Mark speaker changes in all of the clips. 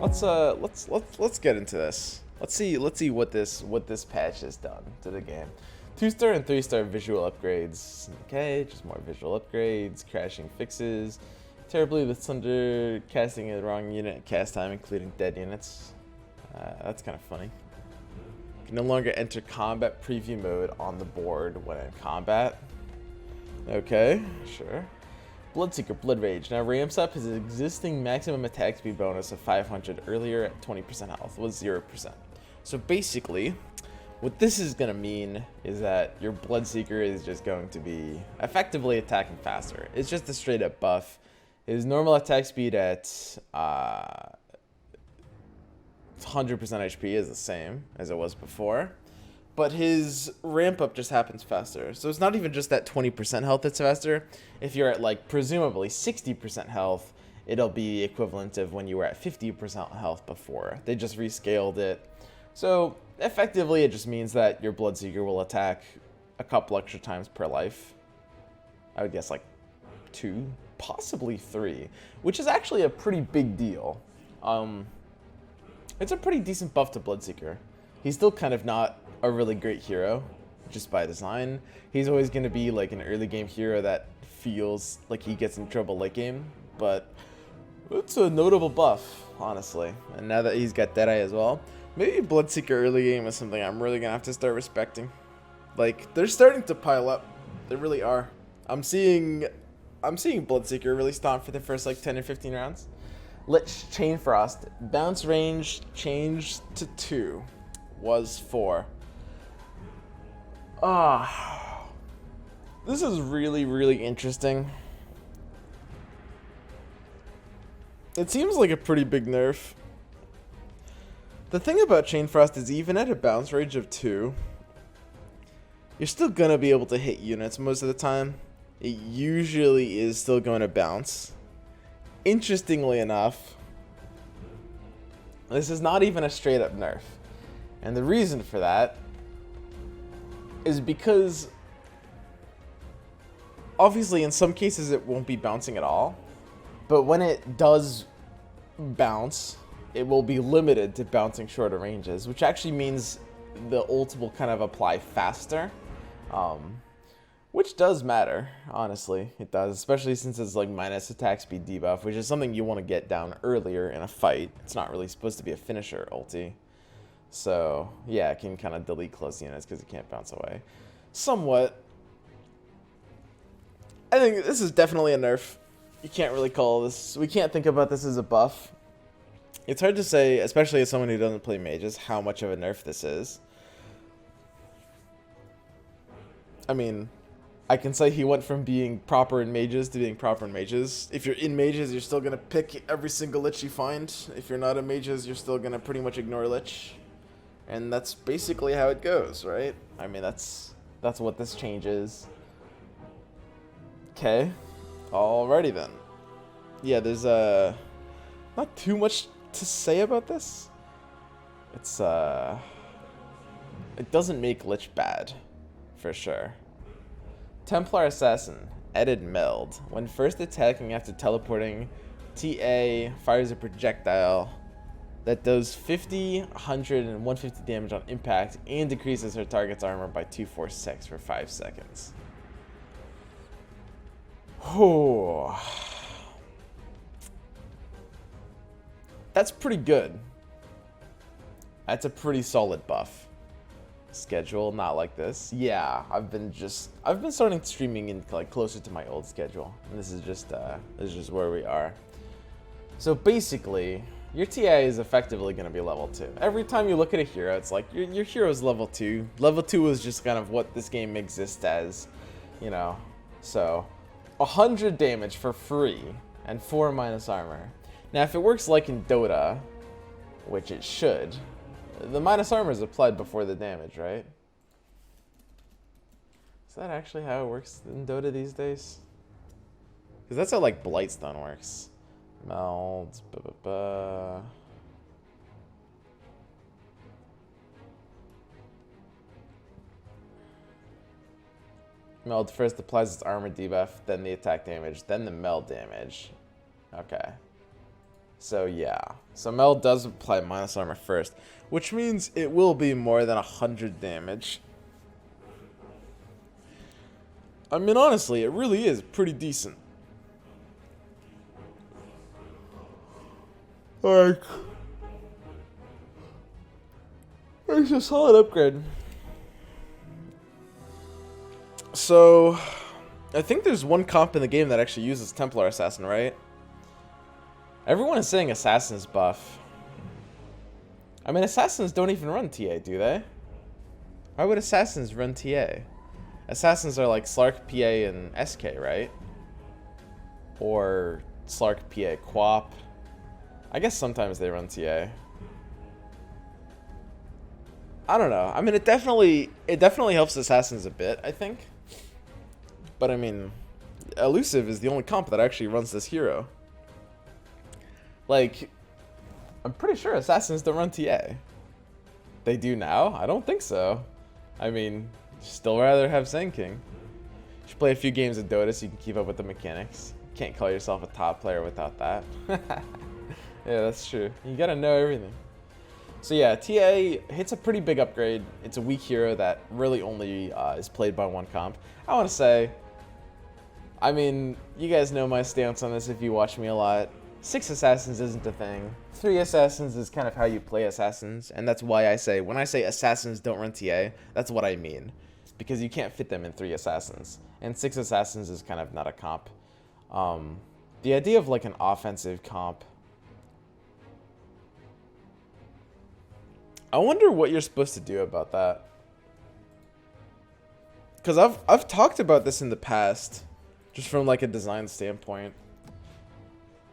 Speaker 1: let's get into this. Let's see what this patch has done to the game. 2-star and 3-star visual upgrades. Okay, just more visual upgrades, crashing fixes, terribly with thunder, casting a wrong unit, cast time including dead units. That's kind of funny. You can no longer enter combat preview mode on the board when in combat. Okay, sure. Bloodseeker, Blood Rage. Now ramps up his existing maximum attack speed bonus of 500 earlier at 20% health with 0%. So basically, what this is going to mean is that your Bloodseeker is just going to be effectively attacking faster. It's just a straight up buff. His normal attack speed at 100% HP is the same as it was before, but his ramp up just happens faster. So it's not even just that 20% health that's faster. If you're at like presumably 60% health, it'll be equivalent of when you were at 50% health before. They just rescaled it. So effectively it just means that your Bloodseeker will attack a couple extra times per life. I would guess like 2, possibly 3, which is actually a pretty big deal. It's a pretty decent buff to Bloodseeker. He's still kind of not a really great hero, just by design. He's always going to be like an early game hero that feels like he gets in trouble late game, but it's a notable buff, honestly. And now that he's got Deadeye as well, maybe Bloodseeker early game is something I'm really going to have to start respecting. Like, they're starting to pile up. They really are. I'm seeing Bloodseeker really stomp for the first like 10 or 15 rounds. Lich Chain Frost. Bounce range changed to 2. Was 4. This is really, really interesting. It seems like a pretty big nerf. The thing about Chain Frost is even at a bounce range of 2, you're still gonna be able to hit units most of the time. It usually is still going to bounce. Interestingly enough, this is not even a straight up nerf. And the reason for that is because obviously in some cases it won't be bouncing at all, but when it does bounce, it will be limited to bouncing shorter ranges, which actually means the ult will kind of apply faster, which does matter, honestly. It does, especially since it's like minus attack speed debuff, which is something you want to get down earlier in a fight. It's not really supposed to be a finisher ulti. So, yeah, it can kind of delete close units because it can't bounce away. Somewhat. I think this is definitely a nerf. You can't really call this... We can't think about this as a buff. It's hard to say, especially as someone who doesn't play mages, how much of a nerf this is. I mean, I can say he went from being proper in mages to being proper in mages. If you're in mages, you're still going to pick every single lich you find. If you're not in mages, you're still going to pretty much ignore lich. And that's basically how it goes, right? I mean, that's what this change is. Okay. Alrighty then. Yeah, there's not too much to say about this. It's it doesn't make lich bad, for sure. Templar Assassin, Edit Meld. When first attacking after teleporting, TA fires a projectile that does 50, 100, and 150 damage on impact and decreases her target's armor by 246 for 5 seconds. Oh, that's pretty good. That's a pretty solid buff. Schedule, not like this. Yeah, I've been starting streaming in like closer to my old schedule, and this is just where we are. So basically, your TA is effectively going to be level 2. Every time you look at a hero, it's like your hero's level 2. Level 2 is just kind of what this game exists as, you know. So 100 damage for free and 4 minus armor. Now, if it works like in Dota, which it should, the minus armor is applied before the damage, right? Is that actually how it works in Dota these days? Because that's how like Blightstone works. Meld, Meld first applies its armor debuff, then the attack damage, then the meld damage. Okay. So yeah, so Mel does apply minus armor first, which means it will be more than 100 damage. I mean, honestly, it really is pretty decent. Like, it's a solid upgrade. So, I think there's one comp in the game that actually uses Templar Assassin, right? Everyone is saying Assassin's buff. I mean, Assassins don't even run TA, do they? Why would Assassins run TA? Assassins are like Slark, PA, and SK, right? Or Slark, PA, Quap. I guess sometimes they run TA. I don't know. I mean, it definitely helps Assassins a bit, I think. But I mean, Elusive is the only comp that actually runs this hero. Like, I'm pretty sure Assassins don't run TA. They do now? I don't think so. I mean, still rather have Zen King. You should play a few games of Dota so you can keep up with the mechanics. You can't call yourself a top player without that. Yeah, that's true. You gotta know everything. So yeah, TA hits a pretty big upgrade. It's a weak hero that really only is played by one comp. I want to say, I mean, you guys know my stance on this if you watch me a lot. 6 Assassins isn't a thing. 3 Assassins is kind of how you play Assassins, and that's why I say, when I say Assassins don't run TA, that's what I mean. Because you can't fit them in 3 Assassins. And 6 Assassins is kind of not a comp. The idea of like an offensive comp, I wonder what you're supposed to do about that. Because I've talked about this in the past, just from like a design standpoint.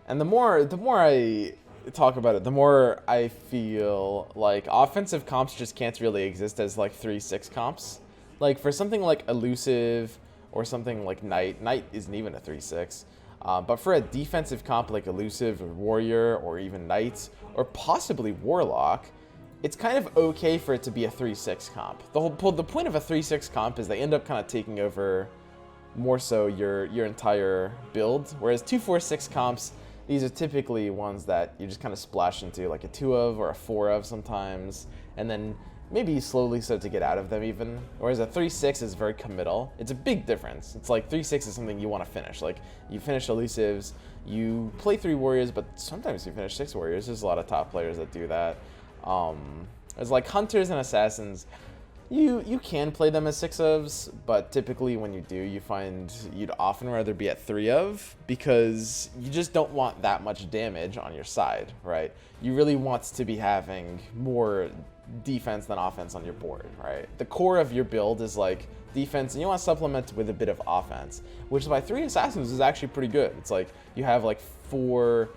Speaker 1: And the more I talk about it, the more I feel like offensive comps just can't really exist as like 3/6 comps. Like for something like Elusive or something like Knight isn't even a 3/6. But for a defensive comp like Elusive or Warrior or even Knight or possibly Warlock, it's kind of okay for it to be a 3/6 comp. The point of a 3/6 comp is they end up kind of taking over more so your entire build, whereas 2/4/6 comps, these are typically ones that you just kind of splash into, like a 2 of or a 4 of sometimes, and then maybe you slowly start to get out of them even. Whereas a 3/6 is very committal. It's a big difference. It's like 3/6 is something you want to finish. Like you finish Elusives, you play 3 Warriors, but sometimes you finish 6 Warriors. There's a lot of top players that do that. As like Hunters and Assassins, you can play them as 6 ofs, but typically when you do, you find you'd often rather be at 3 of, because you just don't want that much damage on your side, right? You really want to be having more defense than offense on your board, right? The core of your build is like defense, and you want to supplement with a bit of offense, which by 3 Assassins is actually pretty good. It's like you have like 4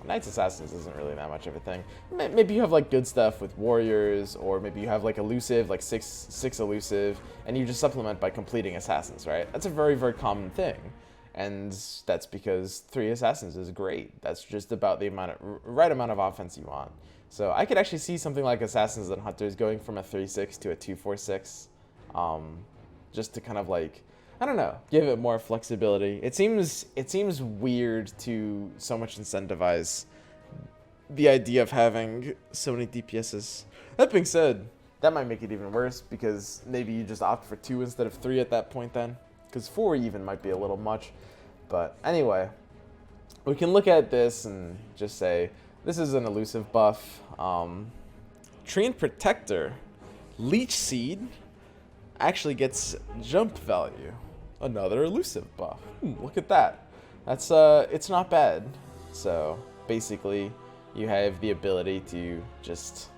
Speaker 1: Knights Assassins isn't really that much of a thing. Maybe you have like good stuff with Warriors, or maybe you have like Elusive, like 6 Elusive, and you just supplement by completing Assassins, right? That's a very, very common thing. And that's because 3 Assassins is great. That's just about the right amount of offense you want. So I could actually see something like Assassins and Hunters going from a 3/6 to a 2/4/6, just to kind of like, I don't know, give it more flexibility. It seems weird to so much incentivize the idea of having so many DPSs. That being said, that might make it even worse, because maybe you just opt for 2 instead of 3 at that point then, because 4 even might be a little much. But anyway, we can look at this and just say this is an Elusive buff. Trained Protector, Leech Seed actually gets jump value. Another Elusive buff. Look at that. That's it's not bad. So basically, you have the ability to just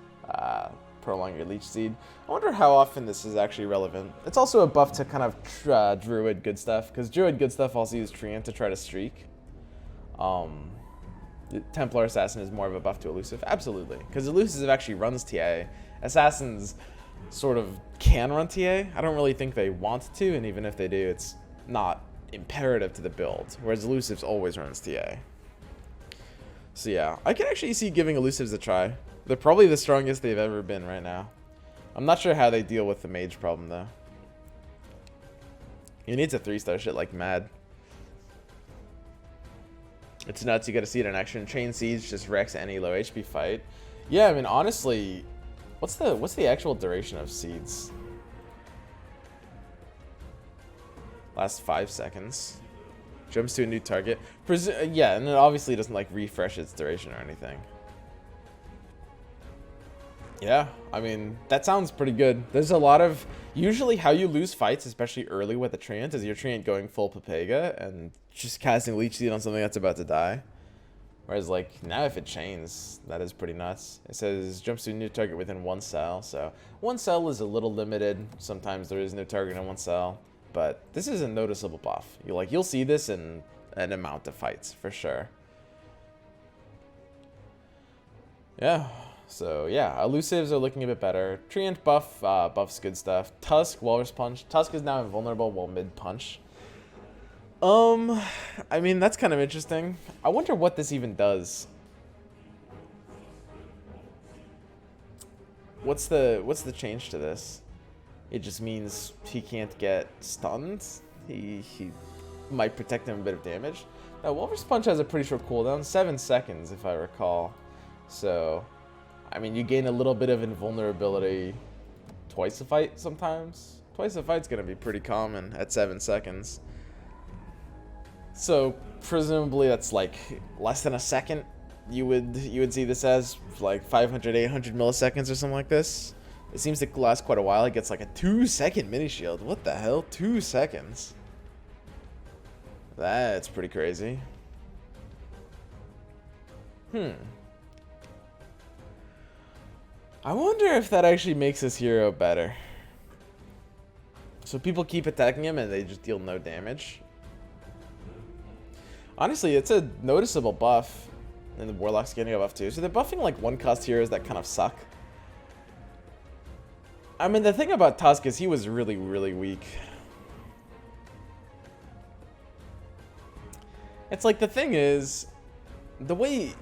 Speaker 1: prolong your Leech Seed. I wonder how often this is actually relevant. It's also a buff to kind of Druid good stuff, because Druid good stuff also use Treant to try to streak. Templar Assassin is more of a buff to Elusive, absolutely, because Elusive actually runs TA. Assassins sort of can run TA. I don't really think they want to, and even if they do, it's not imperative to the build, whereas Elusives always runs TA. So yeah, I can actually see giving Elusives a try. They're probably the strongest they've ever been right now. I'm not sure how they deal with the mage problem though. He needs a 3-star shit like mad. It's nuts. You got to see it in action. Chain Siege just wrecks any low HP fight. Yeah, I mean, honestly, what's the actual duration of seeds? Last 5 seconds. Jumps to a new target. Yeah, and it obviously doesn't like refresh its duration or anything. Yeah, I mean, that sounds pretty good. There's a lot of... Usually how you lose fights, especially early with a Treant, is your Treant going full Pepega and just casting Leech Seed on something that's about to die. Whereas, like, now if it chains, that is pretty nuts. It says jumps to a new target within 1 cell, so 1 cell is a little limited. Sometimes there is no target in 1 cell, but this is a noticeable buff. You'll see this in an amount of fights, for sure. Yeah. So yeah, elusives are looking a bit better. Treant buff, buff's good stuff. Tusk, Walrus Punch. Tusk is now invulnerable while mid punch. I mean, that's kind of interesting. I wonder what this even does. What's the change to this? It just means he can't get stunned. He might protect him a bit of damage. Now, Walrus Punch has a pretty short cooldown, 7 seconds if I recall. So, I mean, you gain a little bit of invulnerability twice a fight sometimes. Twice a fight's gonna be pretty common at 7 seconds. So presumably that's like less than a second. You would see this as like 500, 800 milliseconds or something like this. It seems to last quite a while. It gets like a 2-second mini shield. What the hell? 2 seconds. That's pretty crazy. I wonder if that actually makes this hero better. So people keep attacking him and they just deal no damage. Honestly, it's a noticeable buff. And the Warlock's getting a buff too. So they're buffing like 1-cost heroes that kind of suck. I mean, the thing about Tusk is he was really, really weak. It's like, the thing is, the way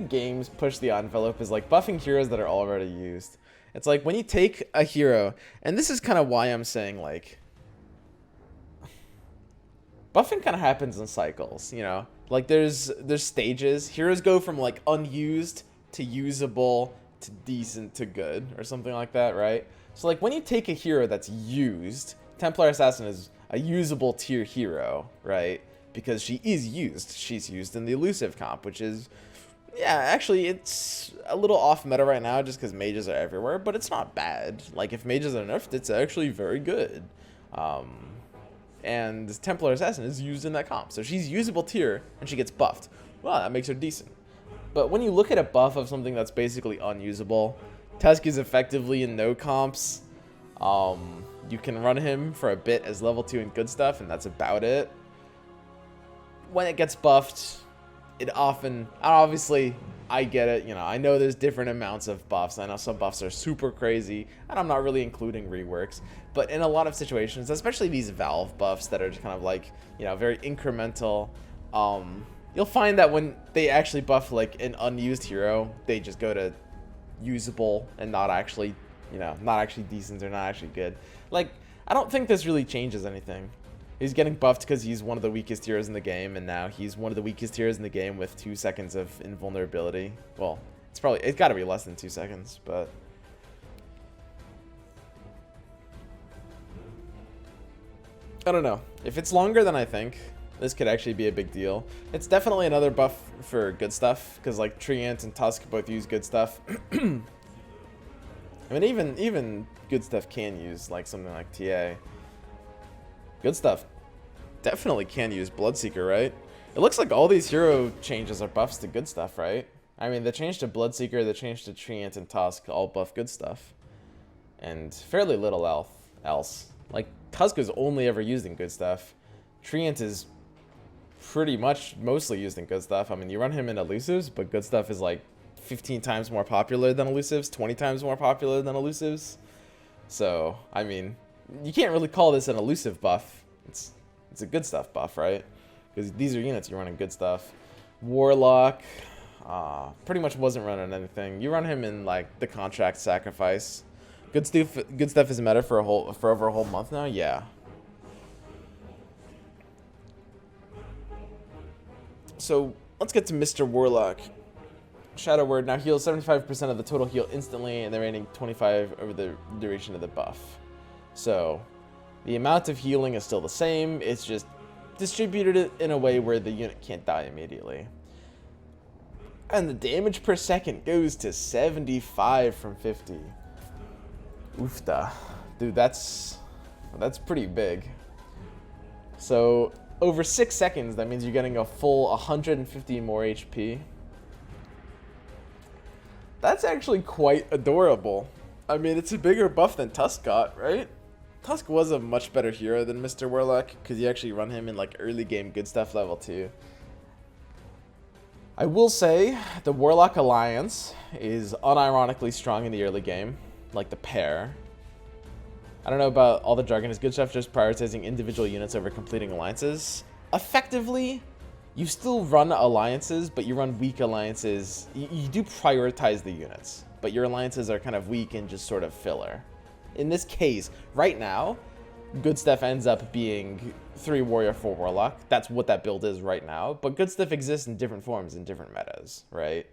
Speaker 1: games push the envelope is like buffing heroes that are already used. It's like when you take a hero, and this is kind of why I'm saying like, buffing kind of happens in cycles, you know? Like there's stages. Heroes go from like unused to usable to decent to good or something like that, right? So like when you take a hero that's used, Templar Assassin is a usable tier hero, right? Because she is used. She's used in the elusive comp, which is, yeah, actually it's a little off meta right now just because mages are everywhere, but it's not bad. Like if mages are nerfed, it's actually very good. And Templar Assassin is used in that comp. So she's usable tier, and she gets buffed. Well, that makes her decent. But when you look at a buff of something that's basically unusable, Tusk is effectively in no comps. You can run him for a bit as level 2 and good stuff, and that's about it. When it gets buffed, it often... Obviously, I get it. You know, I know there's different amounts of buffs. I know some buffs are super crazy, and I'm not really including reworks. But in a lot of situations, especially these Valve buffs that are just kind of like, you know, very incremental, you'll find that when they actually buff like an unused hero, they just go to usable and not actually, you know, not actually decent or not actually good. Like, I don't think this really changes anything. He's getting buffed because he's one of the weakest heroes in the game, and now he's one of the weakest heroes in the game with 2 seconds of invulnerability. Well, it's got to be less than 2 seconds, but I don't know. If it's longer than I think, this could actually be a big deal. It's definitely another buff for good stuff, because like Treant and Tusk both use good stuff. I mean, even good stuff can use like something like TA. Good stuff definitely can use Bloodseeker, right? It looks like all these hero changes are buffs to good stuff, right? I mean, the change to Bloodseeker, the change to Treant and Tusk all buff good stuff. And fairly little else. Like, Tusk is only ever used in good stuff. Treant is pretty much mostly used in good stuff. I mean, you run him in elusives, but good stuff is like 15 times more popular than elusives, 20 times more popular than elusives. So, I mean, you can't really call this an elusive buff. It's a good stuff buff, right? Because these are units you're running good stuff. Warlock pretty much wasn't running anything. You run him in like the contract sacrifice. Good stuff is meta for over a whole month now. Yeah. So let's get to Mr. Warlock. Shadow Word now heals 75% of the total heal instantly, and the remaining 25 over the duration of the buff. So the amount of healing is still the same, it's just distributed in a way where the unit can't die immediately. And the damage per second goes to 75 from 50. Oofta. Dude, that's pretty big. So over 6 seconds, that means you're getting a full 150 more HP. That's actually quite adorable. I mean, it's a bigger buff than Tusk got, right? Tusk was a much better hero than Mr. Warlock, because you actually run him in like early game good stuff level 2. I will say, the Warlock Alliance is unironically strong in the early game, like the pair. I don't know about all the jargon, is good stuff just prioritizing individual units over completing alliances. Effectively, you still run alliances, but you run weak alliances. You do prioritize the units, but your alliances are kind of weak and just sort of filler. In this case, right now, good stuff ends up being 3 warrior, 4 warlock. That's what that build is right now, but good stuff exists in different forms in different metas, right?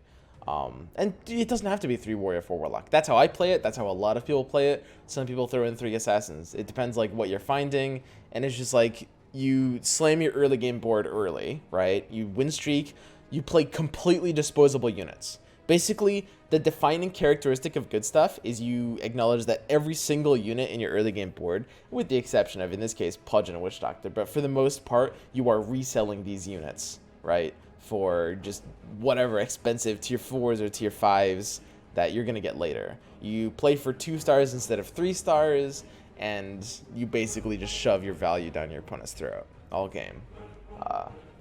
Speaker 1: And it doesn't have to be 3 warrior, 4 warlock. That's how I play it. That's how a lot of people play it. Some people throw in 3 assassins. It depends like what you're finding, and it's just like you slam your early game board early, right? You win streak, you play completely disposable units. Basically, the defining characteristic of good stuff is you acknowledge that every single unit in your early game board, with the exception of, in this case, Pudge and Witch Doctor, but for the most part, you are reselling these units, right? For just whatever expensive tier 4s or tier 5s that you're going to get later. You play for 2 stars instead of 3 stars, and you basically just shove your value down your opponent's throat all game.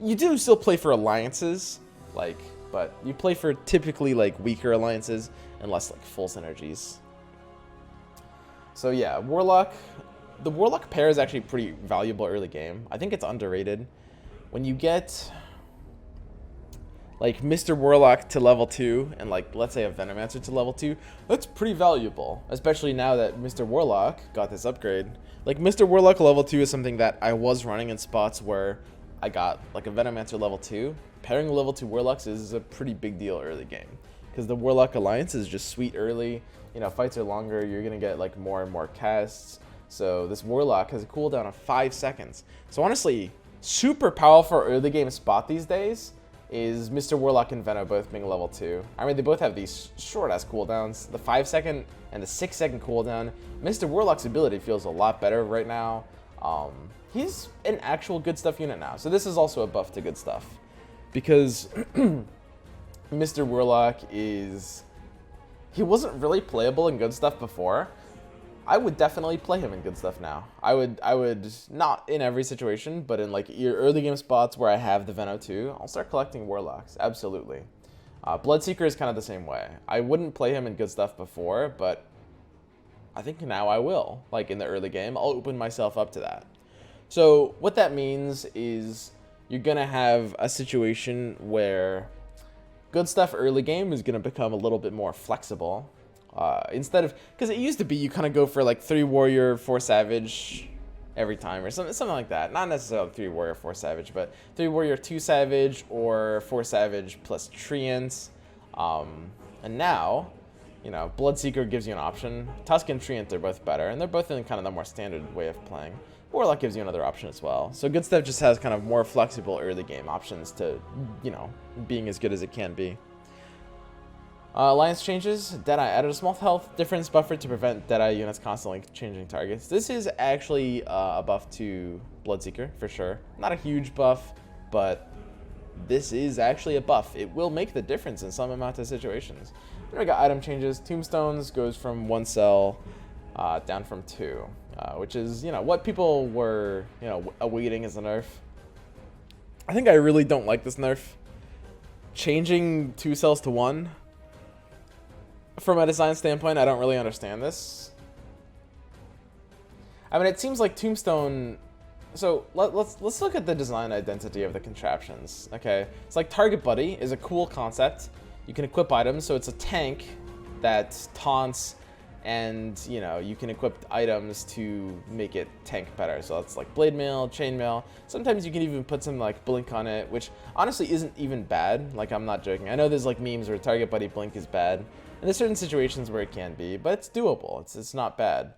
Speaker 1: You do still play for alliances, but you play for typically like weaker alliances and less like full synergies. So yeah, Warlock. The Warlock pair is actually pretty valuable early game. I think it's underrated. When you get like Mr. Warlock to level 2 and like let's say a Venomancer to level 2, that's pretty valuable, especially now that Mr. Warlock got this upgrade. Like Mr. Warlock level 2 is something that I was running in spots where I got like a Venomancer level 2. Pairing level 2 Warlocks is a pretty big deal early game, because the Warlock Alliance is just sweet early. You know, fights are longer, you're gonna get like more and more casts. So this Warlock has a cooldown of 5 seconds. So honestly, super powerful early game spot these days is Mr. Warlock and Veno both being level 2. I mean, they both have these short-ass cooldowns. The 5-second and the 6-second cooldown. Mr. Warlock's ability feels a lot better right now. He's an actual good stuff unit now. So this is also a buff to good stuff. Because Mr. Warlock is... He wasn't really playable in good stuff before. I would definitely play him in good stuff now. I would not in every situation, but in like your early game spots where I have the Veno 2, I'll start collecting Warlocks, absolutely. Bloodseeker is kind of the same way. I wouldn't play him in good stuff before, but I think now I will. Like in the early game, I'll open myself up to that. So what that means is you're gonna have a situation where good stuff early game is gonna become a little bit more flexible. Instead of, because it used to be you kind of go for like 3 warrior, 4 savage every time or something like that. Not necessarily 3 warrior, 4 savage, but 3 warrior, 2 savage or 4 savage plus treants. And now, you know, Bloodseeker gives you an option. Tusk and Treant are both better, and they're both in kind of the more standard way of playing. Warlock gives you another option as well. So good stuff just has kind of more flexible early game options to, you know, being as good as it can be. Alliance changes. Deadeye added a small health difference buffer to prevent Deadeye units constantly changing targets. This is actually a buff to Bloodseeker, for sure. Not a huge buff, but this is actually a buff. It will make the difference in some amount of situations. Then we got item changes. Tombstones goes from 1 cell down from 2, which is, you know, what people were, you know, awaiting as a nerf. I think I really don't like this nerf. Changing 2 cells to 1. From a design standpoint, I don't really understand this. I mean, it seems like Tombstone... So, let's look at the design identity of the contraptions, okay? It's like Target Buddy is a cool concept. You can equip items, so it's a tank that taunts and you know, you can equip items to make it tank better. So that's like blade mail, chain mail. Sometimes you can even put some like blink on it, which honestly isn't even bad. Like, I'm not joking. I know there's like memes where target buddy blink is bad, and there's certain situations where it can be, but it's doable. It's not bad.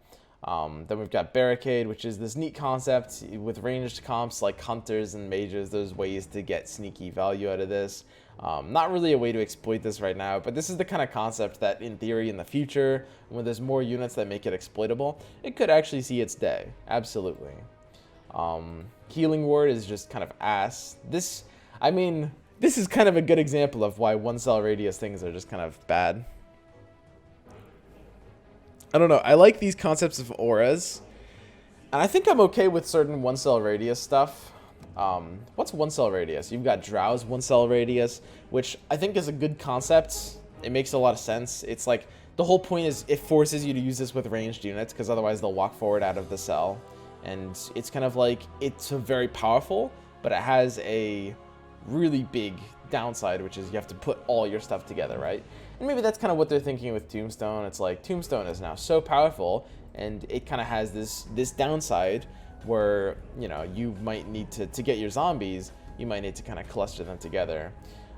Speaker 1: Then we've got Barricade, which is this neat concept with ranged comps like hunters and mages. There's ways to get sneaky value out of this. Not really a way to exploit this right now, but this is the kind of concept that in theory in the future, when there's more units that make it exploitable, it could actually see its day. Absolutely. Healing Ward is just kind of ass. This is kind of a good example of why one cell radius things are just kind of bad. I don't know. I like these concepts of auras, and I think I'm okay with certain one cell radius stuff. What's one cell radius? You've got Drow's one cell radius, which I think is a good concept. It makes a lot of sense. It's like the whole point is it forces you to use this with ranged units because otherwise they'll walk forward out of the cell. And it's kind of like, it's very powerful, but it has a really big downside, which is you have to put all your stuff together, right? And maybe that's kind of what they're thinking with Tombstone. It's like Tombstone is now so powerful, and it kind of has this downside where, you know, you might need to get your zombies, you might need to kind of cluster them together.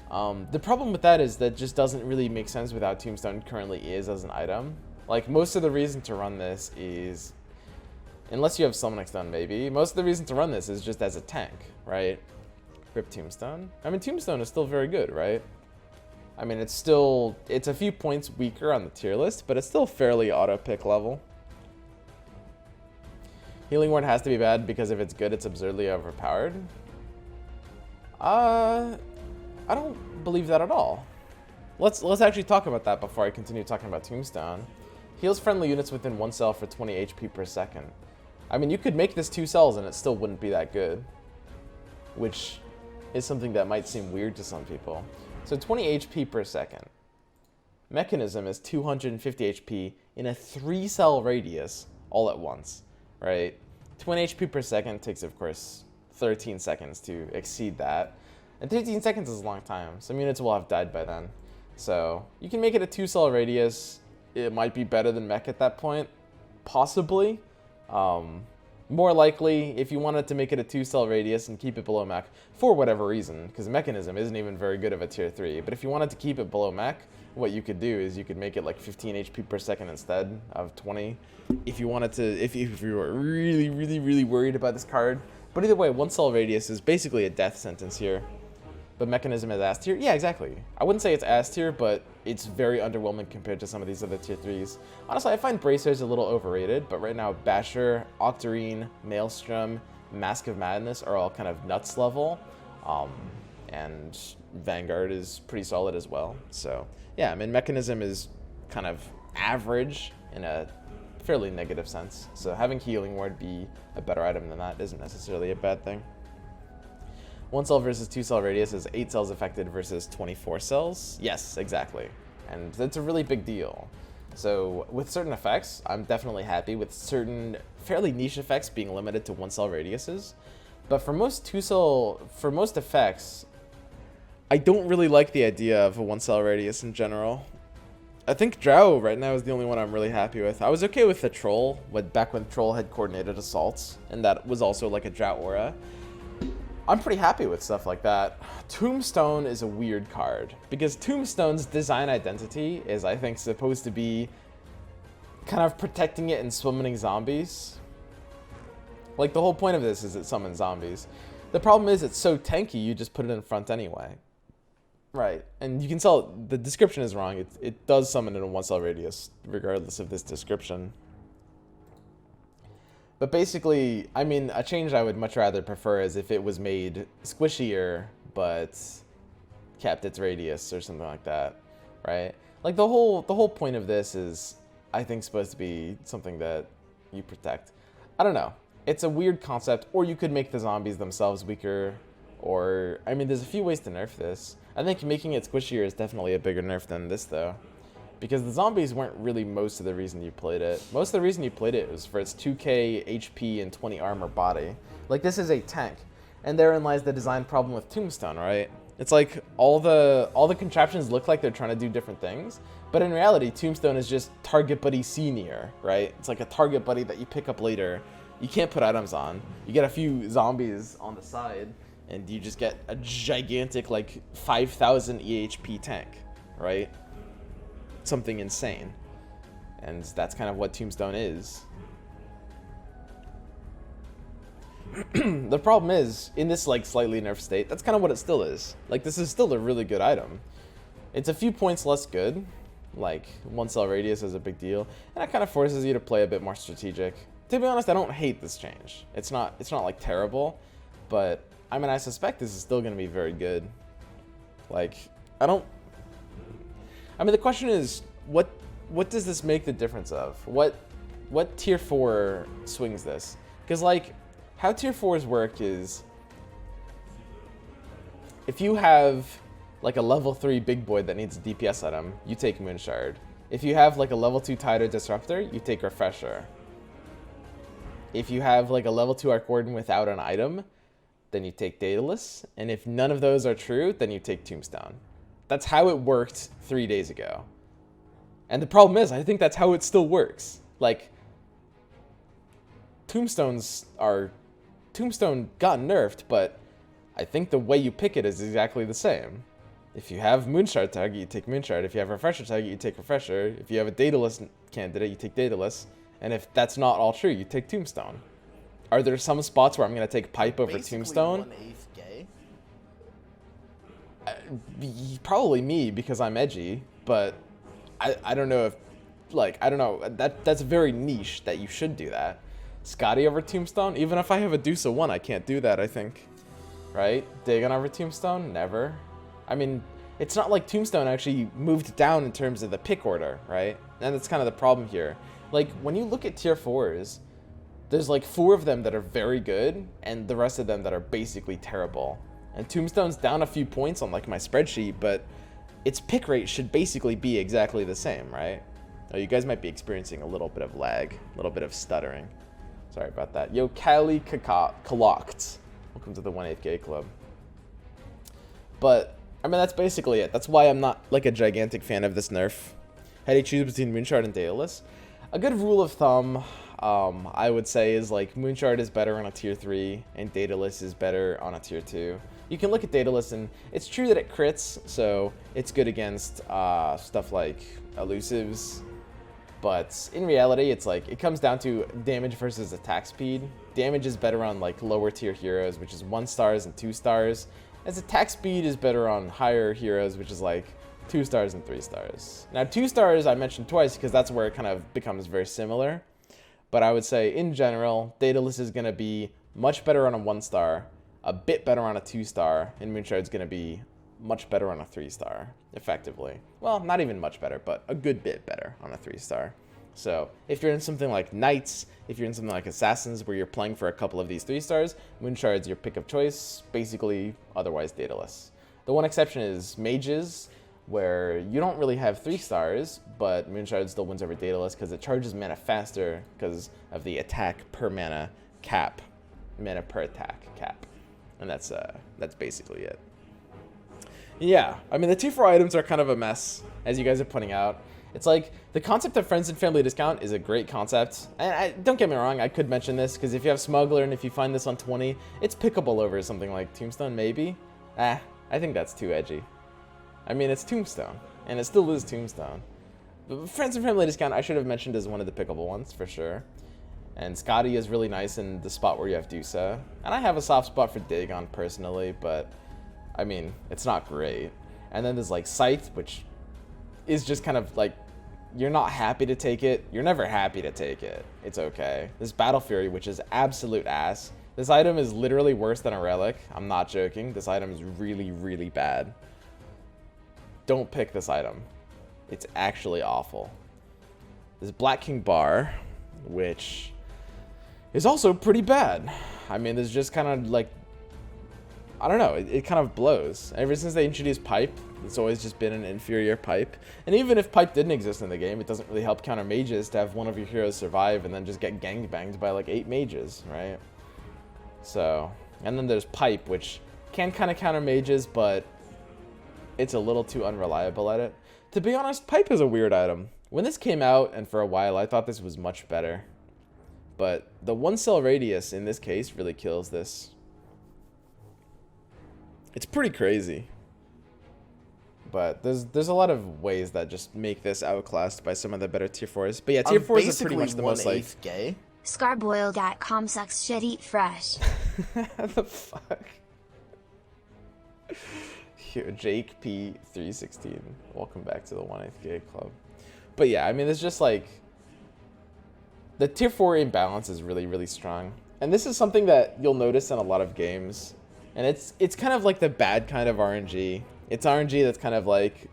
Speaker 1: The problem with that is that just doesn't really make sense with how Tombstone currently is as an item. Like, most of the reason to run this is, unless you have Summoning Stone maybe, most of the reason to run this is just as a tank, right? Rip Tombstone. I mean, Tombstone is still very good, right? I mean, it's a few points weaker on the tier list, but it's still fairly auto-pick level. Healing Ward has to be bad because if it's good, it's absurdly overpowered. I don't believe that at all. Let's actually talk about that before I continue talking about Tombstone. Heals friendly units within 1 cell for 20 HP per second. I mean, you could make this 2 cells and it still wouldn't be that good, which is something that might seem weird to some people. So 20 HP per second. Mechanism is 250 HP in a 3 cell radius all at once, right? 20 HP per second takes, of course, 13 seconds to exceed that. And 13 seconds is a long time. Some units will have died by then. So you can make it a 2 cell radius. It might be better than mech at that point. Possibly. More likely, if you wanted to make it a 2 cell radius and keep it below mech, for whatever reason, because Mechanism isn't even very good of a tier 3, but if you wanted to keep it below mech, what you could do is you could make it like 15 HP per second instead of 20. If you wanted to, if you were really worried about this card. But either way, 1 cell radius is basically a death sentence here. But Mechanism is S tier? Yeah, exactly. I wouldn't say it's S tier, but it's very underwhelming compared to some of these other tier 3s. Honestly, I find Bracers a little overrated, but right now Basher, Octarine, Maelstrom, Mask of Madness are all kind of nuts level. And Vanguard is pretty solid as well. So yeah, I mean, Mechanism is kind of average in a fairly negative sense. So having Healing Ward be a better item than that isn't necessarily a bad thing. 1 cell versus 2 cell radius is 8 cells affected versus 24 cells. Yes, exactly. And that's a really big deal. So with certain effects, I'm definitely happy with certain fairly niche effects being limited to 1 cell radiuses. But for most effects, I don't really like the idea of a 1 cell radius in general. I think Drow right now is the only one I'm really happy with. I was okay with the Troll, back when Troll had coordinated assaults, and that was also like a Drow aura. I'm pretty happy with stuff like that. Tombstone is a weird card, because Tombstone's design identity is, I think, supposed to be kind of protecting it and summoning zombies. Like, the whole point of this is it summons zombies. The problem is it's so tanky, you just put it in front anyway. Right, and you can tell the description is wrong. It does summon in a 1 cell radius, regardless of this description. But basically, I mean, a change I would much rather prefer is if it was made squishier, but kept its radius or something like that, right? Like, the whole point of this is, I think, supposed to be something that you protect. I don't know. It's a weird concept, or you could make the zombies themselves weaker, or, I mean, there's a few ways to nerf this. I think making it squishier is definitely a bigger nerf than this, though. Because the zombies weren't really most of the reason you played it. Most of the reason you played it was for its 2k HP and 20 armor body. Like, this is a tank. And therein lies the design problem with Tombstone, right? It's like all the contraptions look like they're trying to do different things, but in reality, Tombstone is just target buddy senior, right? It's like a target buddy that you pick up later. You can't put items on. You get a few zombies on the side, and you just get a gigantic, like, 5,000 EHP tank, right? Something insane. And that's kind of what Tombstone is. The problem is, in this, like, slightly nerfed state, that's kind of what it still is. Like, this is still a really good item. It's a few points less good. Like, 1 cell radius is a big deal. And it kind of forces you to play a bit more strategic. To be honest, I don't hate this change. It's not like terrible, but I mean, I suspect this is still going to be very good. Like, I mean, the question is, what does this make the difference of? What tier 4 swings this? Because, like, how tier 4s work is, if you have like a level 3 big boy that needs a DPS item, you take Moonshard. If you have like a level 2 Tidal Disruptor, you take Refresher. If you have like a level 2 Arc Warden without an item, then you take Daedalus. And if none of those are true, then you take Tombstone. That's how it worked 3 days ago. And the problem is, I think that's how it still works. Like, Tombstone got nerfed, but I think the way you pick it is exactly the same. If you have Moonshard target, you take Moonshard. If you have Refresher target, you take Refresher. If you have a Daedalus candidate, you take Daedalus. And if that's not all true, you take Tombstone. Are there some spots where I'm going to take Pipe over
Speaker 2: Basically
Speaker 1: Tombstone?
Speaker 2: 1/8 gay.
Speaker 1: Probably me, because I'm edgy, but I don't know if, like, I don't know. That's very niche that you should do that. Scotty over Tombstone? Even if I have a Deuce of 1, I can't do that, I think. Right? Dagon over Tombstone? Never. I mean, it's not like Tombstone actually moved down in terms of the pick order, right? And that's kind of the problem here. Like, when you look at tier 4s, there's like 4 of them that are very good, and the rest of them that are basically terrible. And Tombstone's down a few points on like my spreadsheet, but its pick rate should basically be exactly the same, right? Oh, you guys might be experiencing a little bit of lag, a little bit of stuttering. Sorry about that. Yo, Cali Kalokt. Welcome to the 1/8 gay club. But, I mean, that's basically it. That's why I'm not like a gigantic fan of this nerf. How do you choose between Moonshard and Daedalus? A good rule of thumb, I would say, is like Moonshard is better on a tier 3 and Daedalus is better on a tier 2. You can look at Daedalus and it's true that it crits, so it's good against stuff like elusives. But in reality, it's like, it comes down to damage versus attack speed. Damage is better on like lower tier heroes, which is 1 stars and 2 stars. As attack speed is better on higher heroes, which is like 2 stars and 3 stars. Now 2 stars I mentioned twice because that's where it kind of becomes very similar. But I would say in general, Daedalus is going to be much better on a 1 star, a bit better on a 2 star, and Moonshard's going to be much better on a 3 star, effectively. Well, not even much better, but a good bit better on a 3 star. So if you're in something like Knights, if you're in something like Assassins where you're playing for a couple of these 3 stars, Moonshard's your pick of choice, basically otherwise Daedalus. The one exception is Mages, where you don't really have 3 stars, but Moonshard still wins over Daedalus because it charges mana faster because of the attack per mana cap, mana per attack cap. And that's basically it. Yeah, I mean, the tier 4 items are kind of a mess, as you guys are pointing out. It's like, the concept of friends and family discount is a great concept. And don't get me wrong, I could mention this, because if you have Smuggler and if you find this on 20, it's pickable over something like Tombstone, maybe? I think that's too edgy. I mean, it's Tombstone, and it still is Tombstone. But friends and family discount, I should have mentioned as one of the pickable ones, for sure. And Scotty is really nice in the spot where you have Dusa. And I have a soft spot for Dagon, personally, but I mean, it's not great. And then there's like Scythe, which is just kind of like, you're not happy to take it. You're never happy to take it. It's okay. There's Battle Fury, which is absolute ass. This item is literally worse than a relic. I'm not joking. This item is really, really bad. Don't pick this item. It's actually awful. There's Black King Bar, which is also pretty bad. I mean, there's just kind of like, I don't know, it kind of blows. Ever since they introduced Pipe, it's always just been an inferior Pipe. And even if Pipe didn't exist in the game, it doesn't really help counter mages to have one of your heroes survive and then just get gangbanged by like 8 mages, right? So, and then there's Pipe, which can kind of counter mages, but it's a little too unreliable at it. To be honest, pipe is a weird item. When this came out, and for a while, I thought this was much better. But the 1 cell radius in this case really kills this. It's pretty crazy. But there's a lot of ways that just make this outclassed by some of the better tier 4s. But yeah, tier 4s are pretty much the most like...
Speaker 2: gay.
Speaker 3: Scarboiled.com sucks shit, eat fresh.
Speaker 1: What the fuck? Here, Jake P316. Welcome back to the 1/8 gay club. But yeah, I mean, it's just like... The tier 4 imbalance is really, really strong. And this is something that you'll notice in a lot of games. And it's kind of like the bad kind of RNG. It's RNG that's kind of like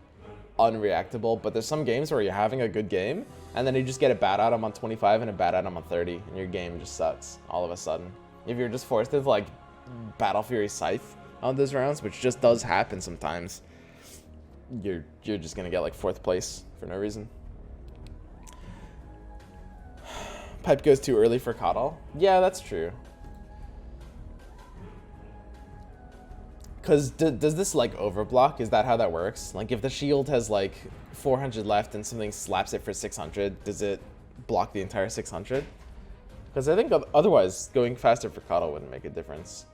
Speaker 1: unreactable, but there's some games where you're having a good game, and then you just get a bad item on 25 and a bad item on 30, and your game just sucks all of a sudden. If you're just forced to like Battle Fury Scythe on those rounds, which just does happen sometimes, you're just gonna get like 4th place for no reason. Pipe goes too early for Coddle. Yeah, that's true. Because does this like overblock? Is that how that works? Like if the shield has like 400 left and something slaps it for 600, does it block the entire 600? Because I think otherwise going faster for Coddle wouldn't make a difference.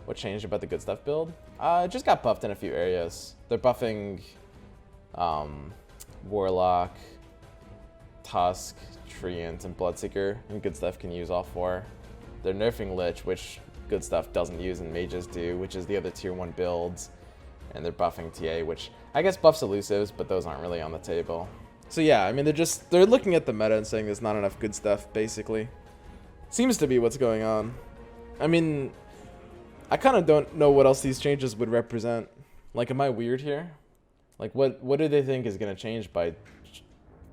Speaker 1: What changed about the good stuff build? It just got buffed in a few areas. They're buffing Warlock, Tusk, Treant, and Bloodseeker, and good stuff can use all 4. They're nerfing Lich, which good stuff doesn't use and mages do, which is the other tier 1 builds. And they're buffing TA, which I guess buffs elusives, but those aren't really on the table. So yeah, I mean, they're looking at the meta and saying there's not enough good stuff, basically. Seems to be what's going on. I mean, I kind of don't know what else these changes would represent. Like, am I weird here? Like, what do they think is going to change by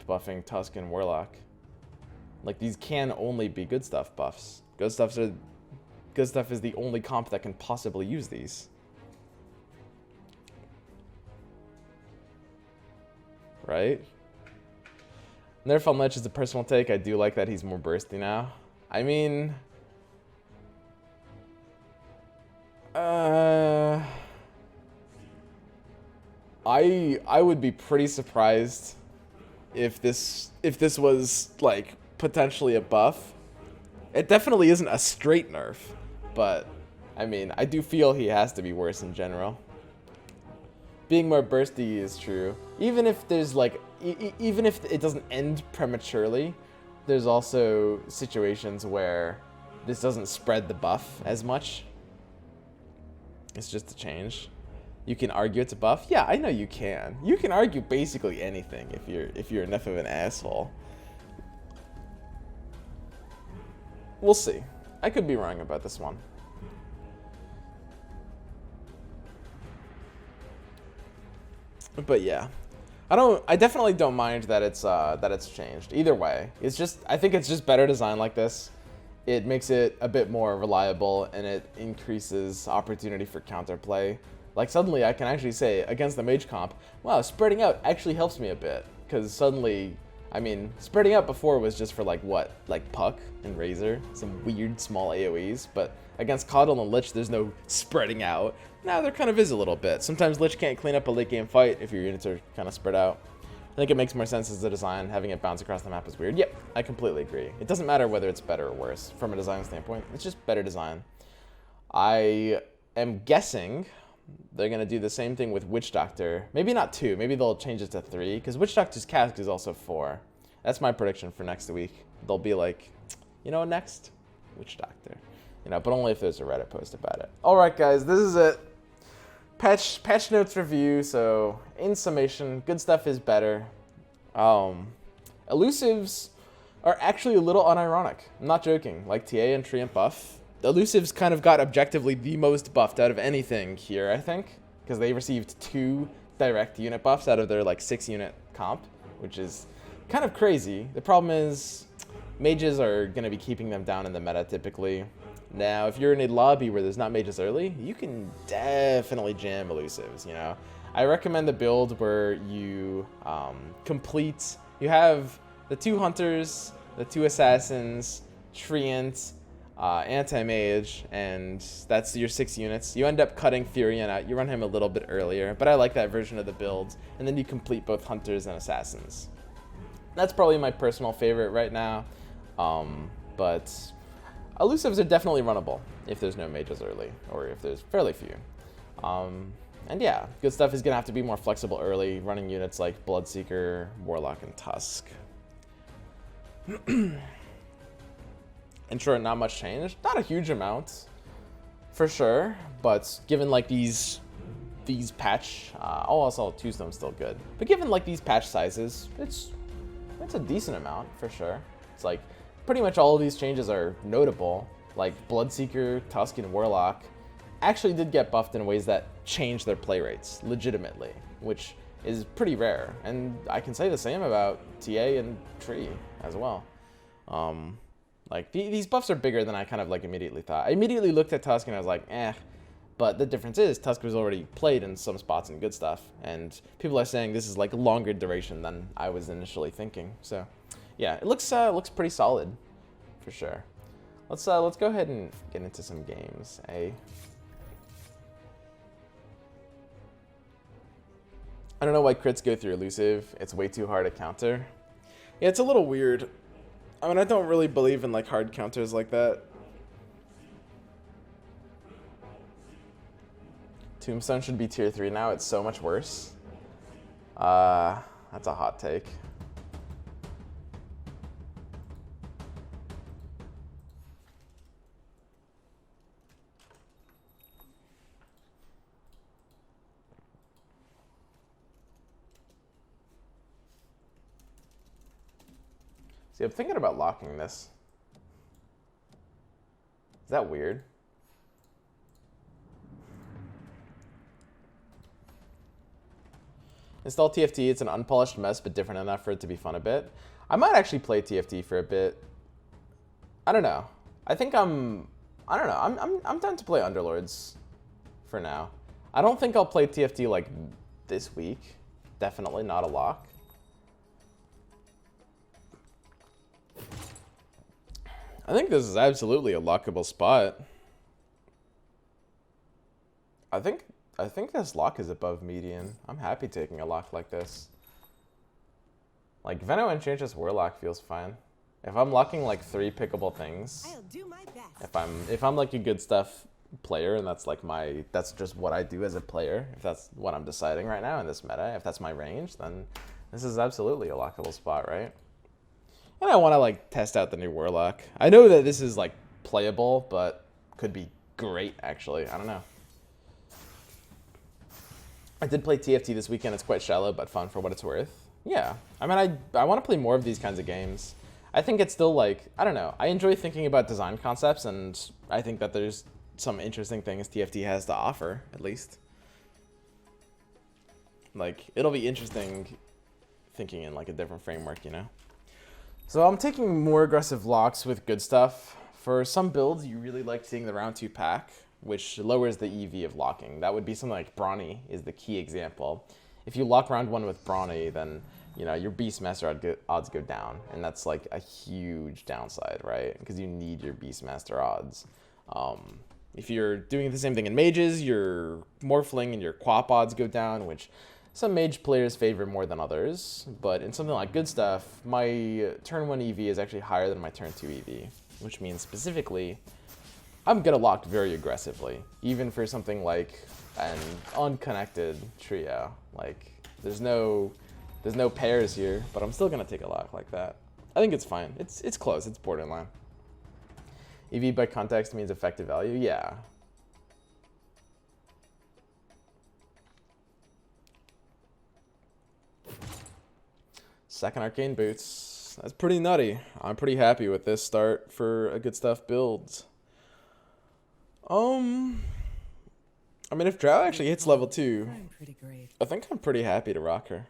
Speaker 1: buffing Tusk and Warlock? Like, these can only be good stuff buffs. Good stuff is the only comp that can possibly use these. Right? Nerf on Lich is a personal take. I do like that he's more bursty now. I mean... I would be pretty surprised if this was like potentially a buff. It definitely isn't a straight nerf, but I mean, I do feel he has to be worse in general. Being more bursty is true. Even if there's like, even if it doesn't end prematurely, there's also situations where this doesn't spread the buff as much. It's just a change. You can argue it's a buff. Yeah, I know you can. You can argue basically anything if you're enough of an asshole. We'll see. I could be wrong about this one. But yeah, I definitely don't mind that it's changed. Either way, I think it's just better design like this. It makes it a bit more reliable and it increases opportunity for counterplay. Like suddenly I can actually say against the mage comp, wow, spreading out actually helps me a bit. Because suddenly, I mean, spreading out before was just for like what? Like Puck and Razor, some weird small AoEs. But against Coddle and Lich, there's no spreading out. Now there kind of is a little bit. Sometimes Lich can't clean up a late game fight if your units are kind of spread out. I think it makes more sense as a design. Having it bounce across the map is weird. Yep, I completely agree. It doesn't matter whether it's better or worse from a design standpoint. It's just better design. I am guessing they're going to do the same thing with Witch Doctor. Maybe not 2. Maybe they'll change it to 3. Because Witch Doctor's cask is also 4. That's my prediction for next week. They'll be like, you know, next? Witch Doctor. You know, but only if there's a Reddit post about it. Alright guys, this is it. Patch notes review. So, in summation, good stuff is better. Elusives are actually a little unironic. I'm not joking. Like TA and Treant buff. The elusives kind of got objectively the most buffed out of anything here, I think. Because they received 2 direct unit buffs out of their like 6 unit comp. Which is kind of crazy. The problem is mages are going to be keeping them down in the meta typically. Now, if you're in a lobby where there's not mages early, you can definitely jam elusives, you know. I recommend the build where you you have the 2 hunters, the 2 assassins, Treant, anti-mage, and that's your 6 units. You end up cutting Furion out. You run him a little bit earlier, but I like that version of the build. And then you complete both Hunters and Assassins. That's probably my personal favorite right now, but elusives are definitely runnable if there's no mages early, or if there's fairly few. And yeah, good stuff is going to have to be more flexible early, running units like Bloodseeker, Warlock, and Tusk. In short, not much change. Not a huge amount, for sure, but given like these patch, also Tombstone's still good, but given like these patch sizes, it's a decent amount for sure. It's like pretty much all of these changes are notable. Like Bloodseeker, Tusk, and Warlock actually did get buffed in ways that changed their play rates legitimately, which is pretty rare. And I can say the same about TA and Tree as well. Like these buffs are bigger than I kind of like immediately thought. I immediately looked at Tusk and I was like, eh. But the difference is Tusk was already played in some spots and good stuff, and people are saying this is like longer duration than I was initially thinking. So, yeah, it looks pretty solid, for sure. Let's go ahead and get into some games. I don't know why crits go through elusive. It's way too hard to counter. Yeah, it's a little weird. I mean, I don't really believe in like hard counters like that. Tombstone should be tier 3 now. It's so much worse. That's a hot take. See, I'm thinking about locking this. Is that weird? Install TFT. It's an unpolished mess, but different enough for it to be fun a bit. I might actually play TFT for a bit. I don't know. I don't know. I'm down to play Underlords for now. I don't think I'll play TFT like this week. Definitely not a lock. I think this is absolutely a lockable spot. I think this lock is above median. I'm happy taking a lock like this. Like Veno Enchantress Warlock feels fine. If I'm locking like 3 pickable things,
Speaker 2: I'll do my best.
Speaker 1: if I'm like a good stuff player, and that's just what I do as a player, if that's what I'm deciding right now in this meta, if that's my range, then this is absolutely a lockable spot, right? And I want to like test out the new Warlock. I know that this is like playable, but could be great actually. I don't know. I did play TFT this weekend. It's quite shallow, but fun for what it's worth. Yeah, I mean, I want to play more of these kinds of games. I think it's still like, I don't know. I enjoy thinking about design concepts, and I think that there's some interesting things TFT has to offer, at least. Like, it'll be interesting thinking in like a different framework, you know? So I'm taking more aggressive locks with good stuff. For some builds, you really like seeing the round 2 pack, which lowers the EV of locking. That would be something like Brawny is the key example. If you lock round 1 with Brawny, then you know your Beastmaster odds go down, and that's like a huge downside, right? Because you need your Beastmaster odds. If you're doing the same thing in mages, your Morphling and your Quap odds go down, which some mage players favor more than others. But in something like good stuff, my turn 1 EV is actually higher than my turn 2 EV, which means specifically I'm gonna lock very aggressively, even for something like an unconnected trio. Like there's no pairs here, but I'm still gonna take a lock like that. I think it's fine. It's close. It's borderline. EV by context means effective value. Yeah. Second Arcane Boots. That's pretty nutty. I'm pretty happy with this start for a good stuff build. I mean, if Drow actually hits level 2, I think I'm pretty happy to rock her.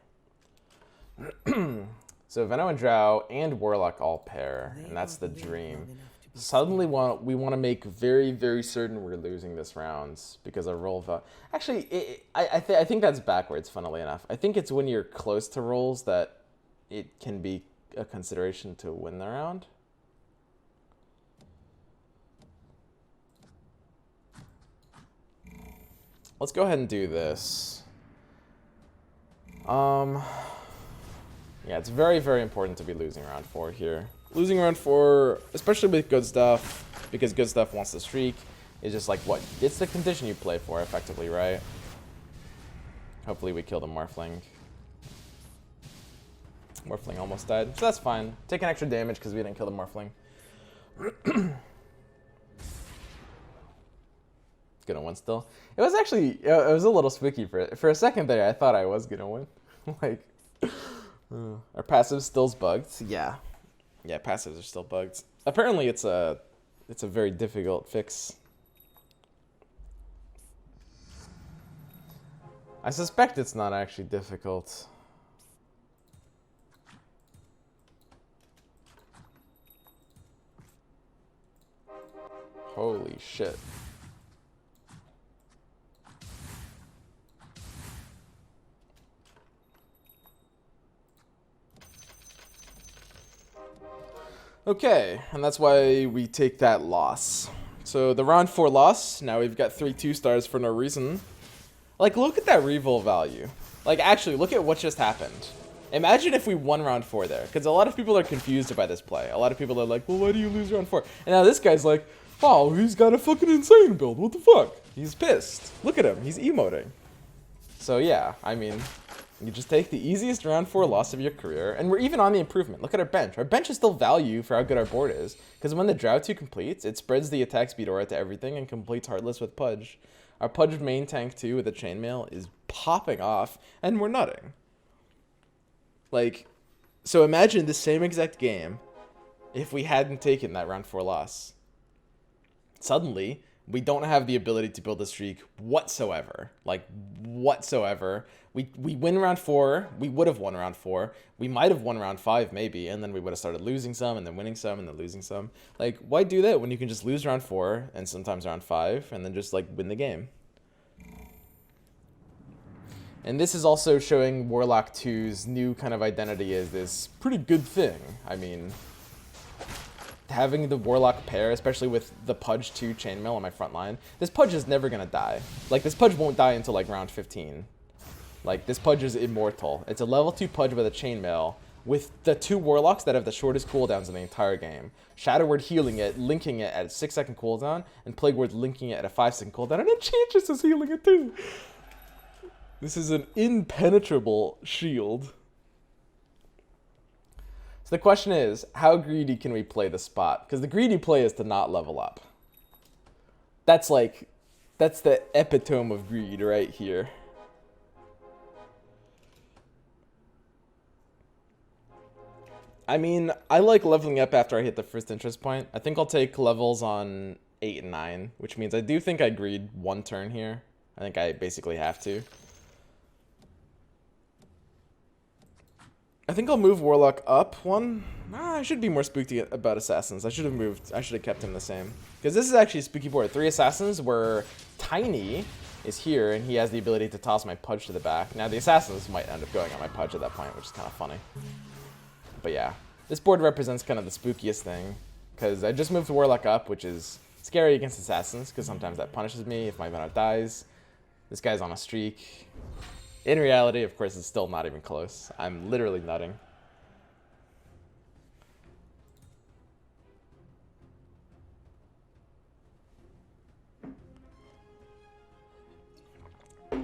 Speaker 1: So Veno and Drow and Warlock all pair, and that's the dream. Suddenly we want to make very, very certain we're losing this round because of roll value. Actually, I think that's backwards, funnily enough. I think it's when you're close to rolls that it can be a consideration to win the round. let's go ahead and do this. Yeah, it's very, very important to be losing round 4 here. Losing round 4, especially with good stuff, because good stuff wants to streak, is just like what? It's the condition you play for, effectively, right? Hopefully we kill the Morphling. Morphling almost died, so that's fine. Taking extra damage because we didn't kill the Morphling. Gonna win still. It was actually, it was a little spooky for a second there. I thought I was gonna win. Like, our passive still's bugged. Yeah, passives are still bugged. Apparently, it's a very difficult fix. I suspect it's not actually difficult. Holy shit. Okay, and that's why we take that loss. So the round 4 loss, now we've got 3 2-stars for no reason. Like, look at that reroll value. Like, actually, look at what just happened. Imagine if we won round 4 there, because a lot of people are confused by this play. A lot of people are like, well, why do you lose round 4? And now this guy's like, wow, he's got a fucking insane build, what the fuck? He's pissed. Look at him, he's emoting. So yeah, I mean, you just take the easiest round 4 loss of your career, and we're even on the improvement. Look at our bench. Our bench is still value for how good our board is, because when the Drow 2 completes, it spreads the attack speed aura to everything and completes Heartless with Pudge. Our Pudge main tank 2 with the chainmail is popping off, and we're nutting. Like, so imagine the same exact game if we hadn't taken that round 4 loss. Suddenly, we don't have the ability to build a streak whatsoever. Like, whatsoever. We win round 4. We would have won round 4. We might have won round 5, maybe. And then we would have started losing some, and then winning some, and then losing some. Like, why do that when you can just lose round 4, and sometimes round 5, and then just, like, win the game? And this is also showing Warlock 2's new kind of identity as this pretty good thing. I mean, having the Warlock pair, especially with the Pudge 2 chainmail on my front line, this Pudge is never gonna die. Like, this Pudge won't die until like round 15. Like, this Pudge is immortal. It's a level 2 Pudge with a chainmail, with the 2 Warlocks that have the shortest cooldowns in the entire game. Shadow Word healing it, linking it at a 6-second cooldown, and Plague Word linking it at a 5-second cooldown, and Enchantress is healing it too! This is an impenetrable shield. So the question is, how greedy can we play the spot? Because the greedy play is to not level up. That's like, that's the epitome of greed right here. I mean, I like leveling up after I hit the first interest point. I think I'll take levels on 8 and 9, which means I do think I greed 1 turn here. I think I basically have to. I think I'll move Warlock up 1. I should be more spooky about Assassins. I should have kept him the same. Because this is actually a spooky board. 3 Assassins where Tiny is here and he has the ability to toss my Pudge to the back. Now the Assassins might end up going on my Pudge at that point, which is kind of funny. But yeah, this board represents kind of the spookiest thing. Because I just moved the Warlock up, which is scary against Assassins, because sometimes that punishes me if my opponent dies. This guy's on a streak. In reality, of course, it's still not even close. I'm literally nutting.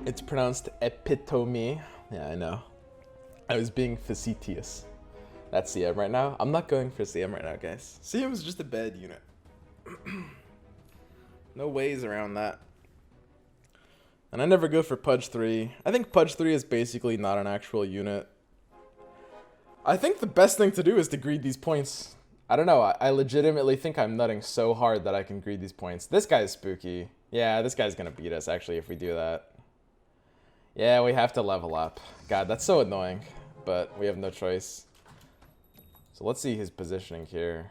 Speaker 1: It's pronounced epitome. Yeah, I know. I was being facetious. That's CM right now. I'm not going for CM right now, guys. CM is just a bad unit. No ways around that. And I never go for Pudge 3. I think Pudge 3 is basically not an actual unit. I think the best thing to do is to greed these points. I don't know, I legitimately think I'm nutting so hard that I can greed these points. This guy's spooky. Yeah, this guy's gonna beat us, actually, if we do that. Yeah, we have to level up. God, that's so annoying, but we have no choice. So let's see his positioning here.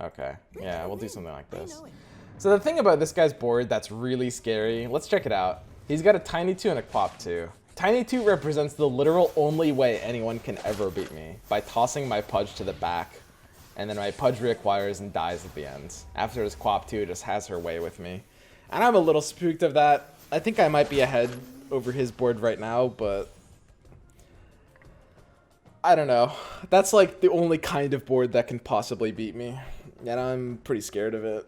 Speaker 1: Okay, yeah, we'll do something like this. So the thing about this guy's board that's really scary, let's check it out. He's got a Tiny 2 and a Quap 2. Tiny 2 represents the literal only way anyone can ever beat me, by tossing my Pudge to the back, and then my Pudge reacquires and dies at the end. After his Quap 2 just has her way with me. And I'm a little spooked of that. I think I might be ahead over his board right now, but I don't know. That's like the only kind of board that can possibly beat me, and I'm pretty scared of it.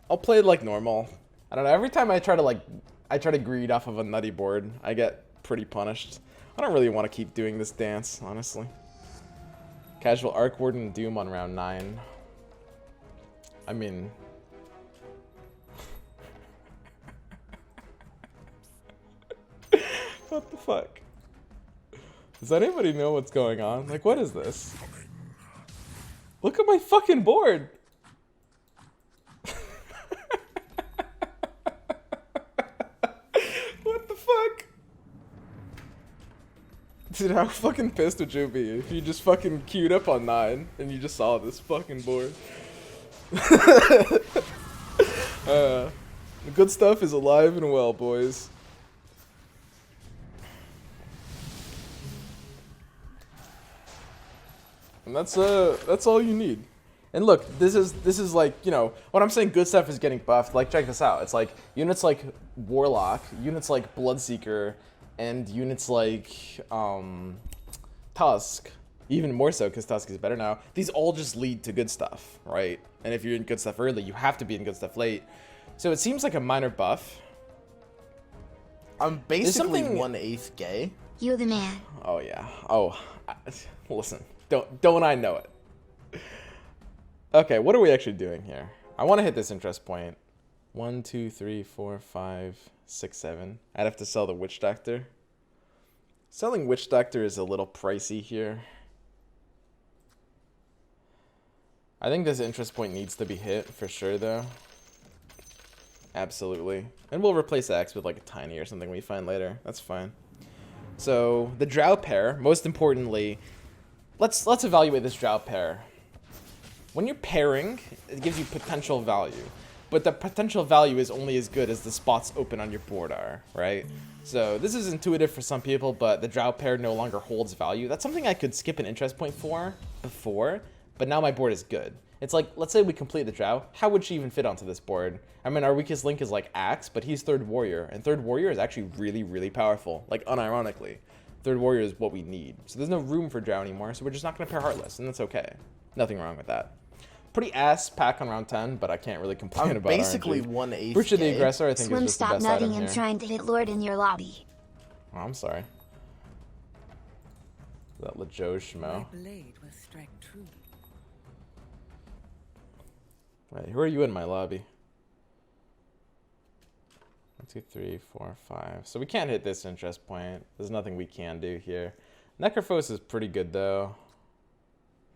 Speaker 1: I'll play it like normal. I don't know. Every time I try to greed off of a nutty board, I get pretty punished. I don't really want to keep doing this dance, honestly. Casual Arc Warden Doom on round 9. I mean... what the fuck? Does anybody know what's going on? Like, what is this? Look at my fucking board! What the fuck? Dude, how fucking pissed would you be if you just fucking queued up on 9 and you just saw this fucking board? The good stuff is alive and well, boys. And that's all you need. And look, this is like, you know, when I'm saying good stuff is getting buffed, like check this out. It's like units like Warlock, units like Bloodseeker, and units like Tusk, even more so because Tusk is better now. These all just lead to good stuff, right? And if you're in good stuff early, you have to be in good stuff late. So it seems like a minor buff.
Speaker 2: I'm basically 1/8 gay.
Speaker 3: You the man.
Speaker 1: Oh yeah. Oh, listen. Don't I know it? Okay, what are we actually doing here? I want to hit this interest point. 1, 2, 3, 4, 5, 6, 7. I'd have to sell the Witch Doctor. Selling Witch Doctor is a little pricey here. I think this interest point needs to be hit for sure, though. Absolutely. And we'll replace X with like a tiny or something we find later. That's fine. So the Drow pair, most importantly, let's evaluate this Drow pair. When you're pairing, it gives you potential value. But the potential value is only as good as the spots open on your board are, right? So this is intuitive for some people, but the Drow pair no longer holds value. That's something I could skip an interest point for before, but now my board is good. It's like, let's say we complete the Drow. How would she even fit onto this board? I mean, our weakest link is like Axe, but he's Third Warrior, and Third Warrior is actually really, really powerful, like unironically. Third Warrior is what we need. So there's no room for Drow anymore, so we're just not going to pair Heartless, and that's okay. Nothing wrong with that. Pretty ass pack on round 10, but I can't really complain about it.
Speaker 2: Basically 1/8
Speaker 1: Breach of the Aggressor, I think,
Speaker 3: Swim,
Speaker 1: is just the
Speaker 3: stop
Speaker 1: best item
Speaker 3: nutting
Speaker 1: here.
Speaker 3: and trying to hit Lord in your lobby.
Speaker 1: Oh, I'm sorry. That LeJoe schmo.
Speaker 4: Blade will strike true.
Speaker 1: Wait, who are you in my lobby? 1, 2, 3, 4, 5. So we can't hit this interest point. There's nothing we can do here. Necrophos is pretty good, though.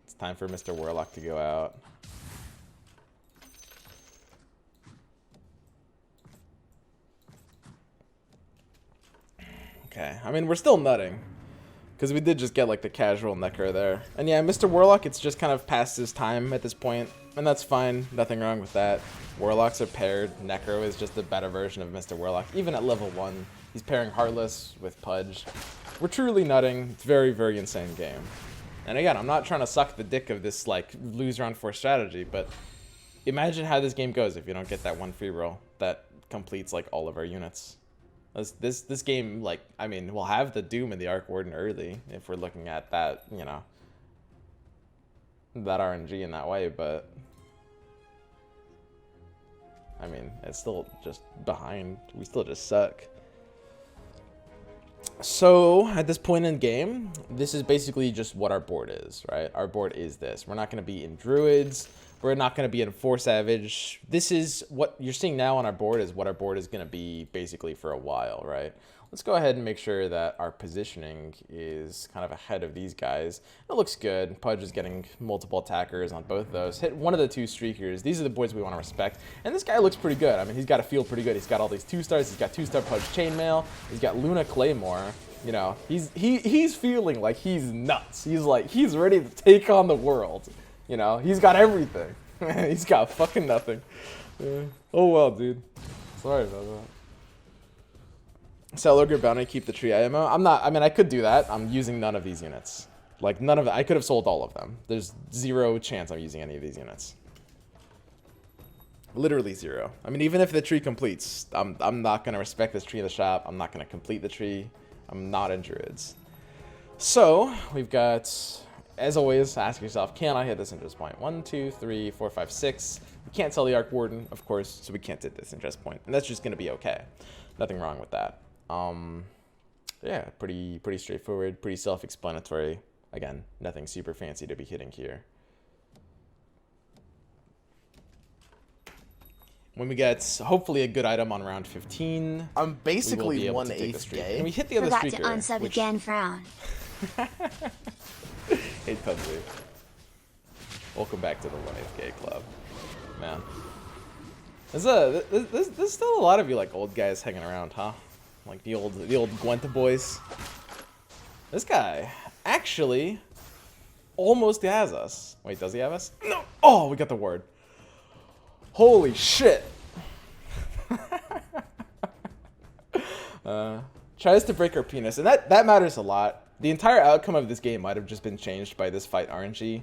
Speaker 1: It's time for Mr. Warlock to go out. Okay, I mean, we're still nutting. Because we did just get, like, the casual Necro there. And yeah, Mr. Warlock, it's just kind of past his time at this point. And that's fine. Nothing wrong with that. Warlocks are paired. Necro is just a better version of Mr. Warlock. Even at level 1, he's pairing Heartless with Pudge. We're truly nutting. It's a very, very insane game. And again, I'm not trying to suck the dick of this, like, lose round 4 strategy, but imagine how this game goes if you don't get that one free roll that completes, like, all of our units. This game, like, I mean, we'll have the Doom and the Arc Warden early if we're looking at that, you know, that RNG in that way, but I mean, it's still just behind. We still just suck. So, at this point in the game, this is basically just what our board is, right? Our board is this. We're not going to be in Druids. We're not going to be in 4 Savage. This is what you're seeing now on our board is what our board is going to be basically for a while, right? Let's go ahead and make sure that our positioning is kind of ahead of these guys. It looks good. Pudge is getting multiple attackers on both of those. Hit one of the 2 streakers. These are the boards we want to respect. And this guy looks pretty good. I mean, he's got to feel pretty good. He's got all these 2-stars. He's got 2-star Pudge Chainmail. He's got Luna Claymore. You know, he's feeling like he's nuts. He's ready to take on the world. You know, he's got everything. He's got fucking nothing. Oh well, dude. Sorry about that. Sell Ogre Bounty, keep the tree ammo. I mean, I could do that. I'm using none of these units. Like, none of it. I could have sold all of them. There's 0 chance I'm using any of these units. Literally 0. I mean, even if the tree completes, I'm not going to respect this tree in the shop. I'm not going to complete the tree. I'm not in druids. So, we've got, as always, ask yourself, can I hit this interest point? 1, 2, 3, 4, 5, 6. We can't tell the Arc Warden, of course, so we can't hit this interest point. And that's just going to be okay. Nothing wrong with that. Yeah, pretty straightforward, pretty self-explanatory. Again, nothing super fancy to be hitting here. When we get, hopefully, a good item on round 15,
Speaker 2: I'm basically
Speaker 1: we will be able to take the
Speaker 2: 1/8
Speaker 1: streak.
Speaker 2: gay.
Speaker 1: And we hit the other
Speaker 3: Forgot
Speaker 1: streaker.
Speaker 3: to unsub
Speaker 1: which...
Speaker 3: again, frown.
Speaker 1: Hey, Pubsy. Welcome back to the 1/8 gay club. Man. There's still a lot of you, like, old guys hanging around, huh? Like the old Gwenta boys. This guy actually almost has us. Wait, does he have us? No. Oh, we got the ward. Holy shit. Tries to break our penis, and that matters a lot. The entire outcome of this game might have just been changed by this fight RNG.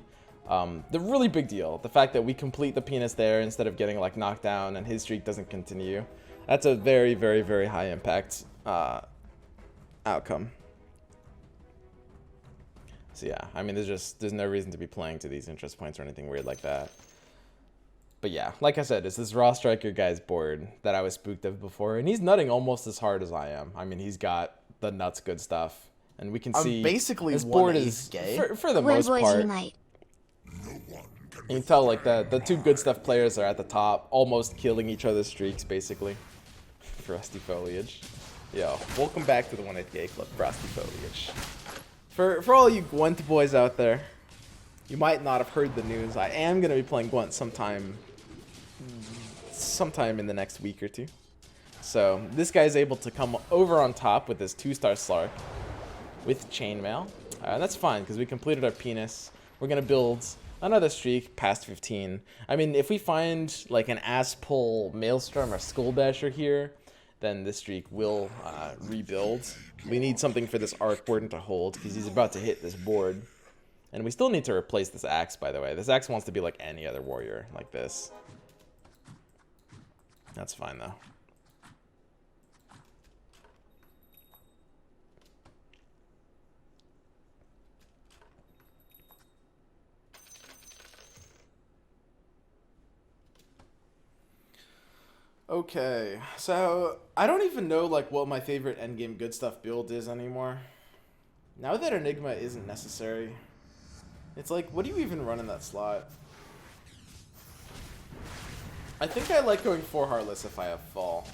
Speaker 1: The really big deal, the fact that we complete the penis there instead of getting like knocked down and his streak doesn't continue. That's a very, very, very high impact outcome. So yeah, I mean, there's no reason to be playing to these interest points or anything weird like that. But yeah, like I said, it's this Raw Striker guy's board that I was spooked of before, and he's nutting almost as hard as I am. I mean, he's got the nuts good stuff, and we can see
Speaker 2: basically
Speaker 1: his board
Speaker 2: 1/8
Speaker 1: is
Speaker 2: gay.
Speaker 1: for the
Speaker 3: Where
Speaker 1: most
Speaker 3: boys
Speaker 1: part.
Speaker 3: unite.
Speaker 1: You can tell like the two good stuff players are at the top, almost killing each other's streaks, basically. Frosty Foliage. Yo, welcome back to the 1/8 gay club, Frosty Foliage. For all you Gwent boys out there, you might not have heard the news. I am gonna be playing Gwent sometime in the next week or two. So this guy's able to come over on top with his 2-star Slark with Chainmail. That's fine because we completed our penis. We're gonna build another streak past 15. I mean, if we find like an ass pull Maelstrom or Skull Basher here, then this streak will rebuild. We need something for this Arc Warden to hold because he's about to hit this board. And we still need to replace this axe, by the way. This axe wants to be like any other warrior, like this. That's fine, though. Okay, so I don't even know like what my favorite endgame good stuff build is anymore. Now that Enigma isn't necessary, it's like, what do you even run in that slot? I think I like going 4 Heartless if I have Fall.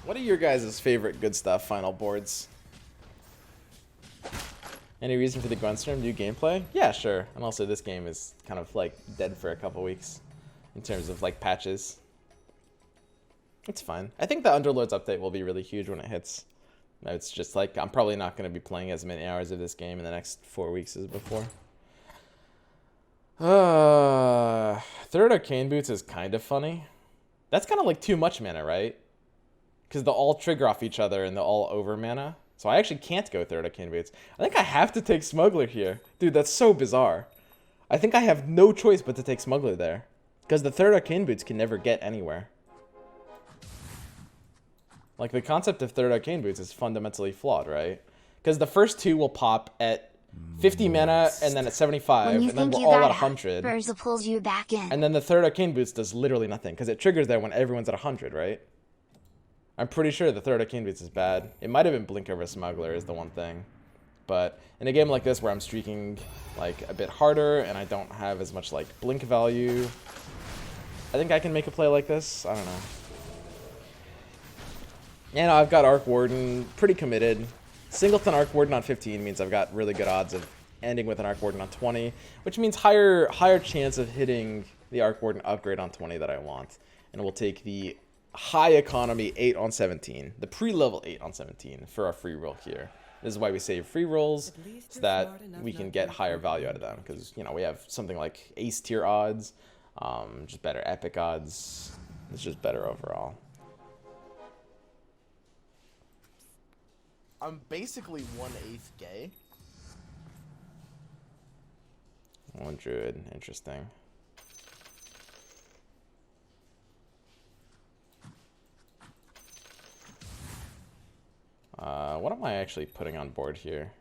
Speaker 1: What are your guys' favorite good stuff final boards? Any reason for the Gwenstorm new gameplay? Yeah, sure. And also this game is kind of like dead for a couple weeks in terms of like patches. It's fine. I think the Underlords update will be really huge when it hits. It's just like, I'm probably not going to be playing as many hours of this game in the next 4 weeks as before. Third Arcane Boots is kind of funny. That's kind of like too much mana, right? Because they'll all trigger off each other and they'll all over mana. So I actually can't go Third Arcane Boots. I think I have to take Smuggler here. Dude, that's so bizarre. I think I have no choice but to take Smuggler there. Because the Third Arcane Boots can never get anywhere. Like, the concept of Third Arcane Boots is fundamentally flawed, right? Because the first 2 will pop at 50 mana, and then at 75, and then we're all at 100.
Speaker 3: Urza pulls you back in.
Speaker 1: And then the Third Arcane Boots does literally nothing, because it triggers there when everyone's at 100, right? I'm pretty sure the Third Arcane Boots is bad. It might have been Blink over Smuggler is the one thing. But in a game like this where I'm streaking like a bit harder, and I don't have as much like Blink value, I think I can make a play like this. I don't know. You know, I've got Arc Warden, pretty committed. Singleton Arc Warden on 15 means I've got really good odds of ending with an Arc Warden on 20, which means higher chance of hitting the Arc Warden upgrade on 20 that I want. And we'll take the high economy 8 on 17, the pre-level 8 on 17 for our free roll here. This is why we save free rolls, so that we can get higher value out of them. Because, you know, we have something like ace tier odds, just better epic odds. It's just better overall.
Speaker 2: I'm basically 1/8 gay.
Speaker 1: One druid, interesting. what am I actually putting on board here?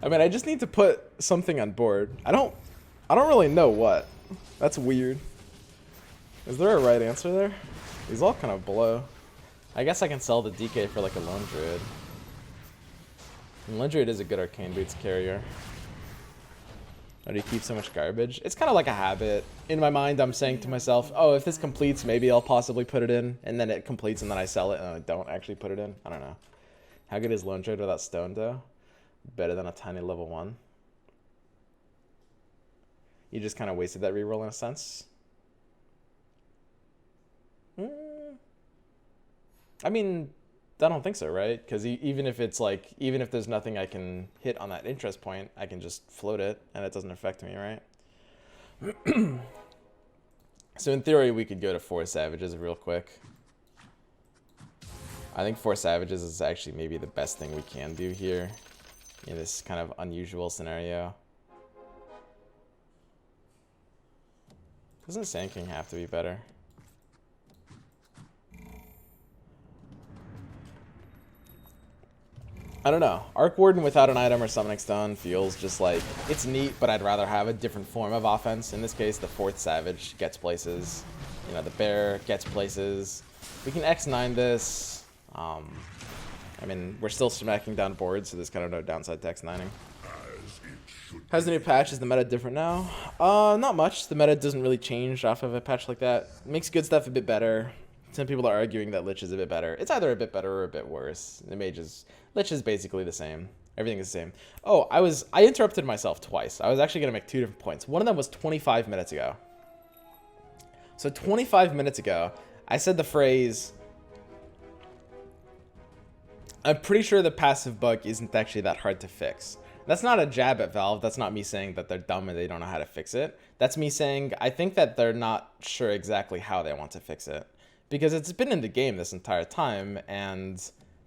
Speaker 1: I mean, I just need to put something on board. I don't really know what. That's weird. Is there a right answer there? These all kind of blow. I guess I can sell the DK for like a Lone Druid. And Lone Druid is a good Arcane Boots carrier. How do you keep so much garbage? It's kind of like a habit. In my mind, I'm saying to myself, oh, if this completes, maybe I'll possibly put it in. And then it completes and then I sell it and I don't actually put it in. I don't know. How good is Lone Druid without Stone, though? Better than a tiny level 1. You just kind of wasted that reroll in a sense. I mean, I don't think so, right? Because even if it's like, even if there's nothing I can hit on that interest point, I can just float it and it doesn't affect me, right? So in theory, we could go to 4 Savages real quick. I think 4 Savages is actually maybe the best thing we can do here in this kind of unusual scenario. Doesn't Sand King have to be better? I don't know. Arc Warden without an item or Summoning Stone feels just like, it's neat, but I'd rather have a different form of offense. In this case, the 4th Savage gets places. You know, the Bear gets places. We can X9 this. I mean, we're still smacking down boards, so there's kind of no downside to X9ing. How's the new patch? Is the meta different now? Not much. The meta doesn't really change off of a patch like that. It makes good stuff a bit better. Some people are arguing that Lich is a bit better. It's either a bit better or a bit worse. Lich is basically the same. Everything is the same. Oh, I interrupted myself twice. I was actually going to make 2 different points. One of them was 25 minutes ago. So 25 minutes ago, I said the phrase, I'm pretty sure the passive bug isn't actually that hard to fix. That's not a jab at Valve. That's not me saying that they're dumb and they don't know how to fix it. That's me saying I think that they're not sure exactly how they want to fix it. Because it's been in the game this entire time, and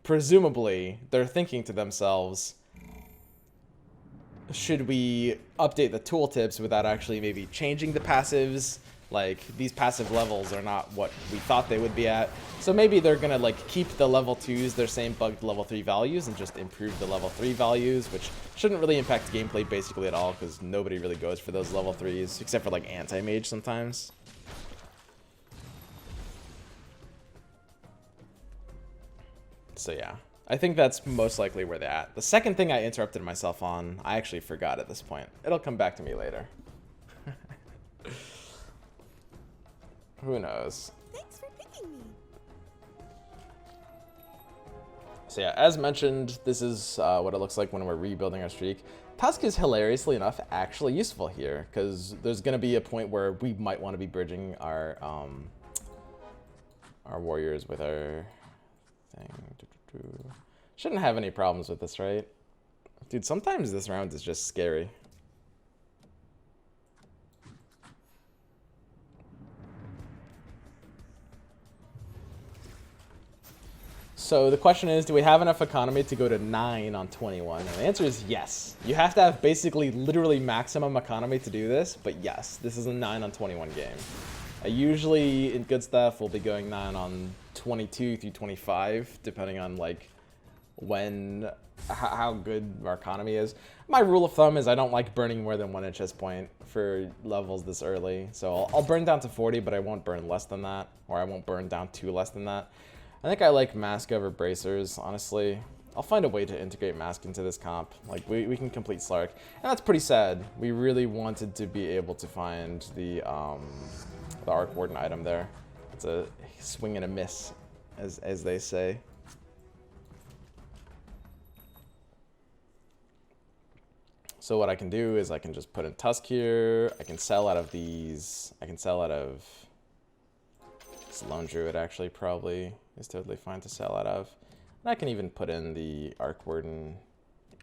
Speaker 1: presumably they're thinking to themselves, should we update the tooltips without actually maybe changing the passives? Like, these passive levels are not what we thought they would be at. So maybe they're gonna like keep the level 2s their same bugged level 3 values and just improve the level 3 values, which shouldn't really impact gameplay basically at all, because nobody really goes for those level 3s, except for like anti-mage sometimes. So yeah, I think that's most likely where they're at. The second thing I interrupted myself on, I actually forgot at this point. It'll come back to me later. Who knows?
Speaker 4: Thanks for picking me.
Speaker 1: So yeah, as mentioned, this is what it looks like when we're rebuilding our streak. Tusk is hilariously enough actually useful here, because there's going to be a point where we might want to be bridging our warriors with our thing. Shouldn't have any problems with this, right? Dude, sometimes this round is just scary. So the question is, do we have enough economy to go to 9 on 21? And the answer is yes. You have to have basically literally maximum economy to do this, but yes, this is a 9 on 21 game. Usually in good stuff, we'll be going 9 on 22 through 25, depending on like how good our economy is. My rule of thumb is I don't like burning more than 1 HS point for levels this early. So I'll burn down to 40, but I won't burn less than that, or I won't burn down to less than that. I think I like Mask over Bracers, honestly. I'll find a way to integrate Mask into this comp. Like, we can complete Slark. And that's pretty sad. We really wanted to be able to find the Arc Warden item there. It's a swing and a miss, as they say. So what I can do is I can just put in Tusk here. I can sell out of these. I can sell out of... This Lone Druid actually probably is totally fine to sell out of. And I can even put in the Arc Warden,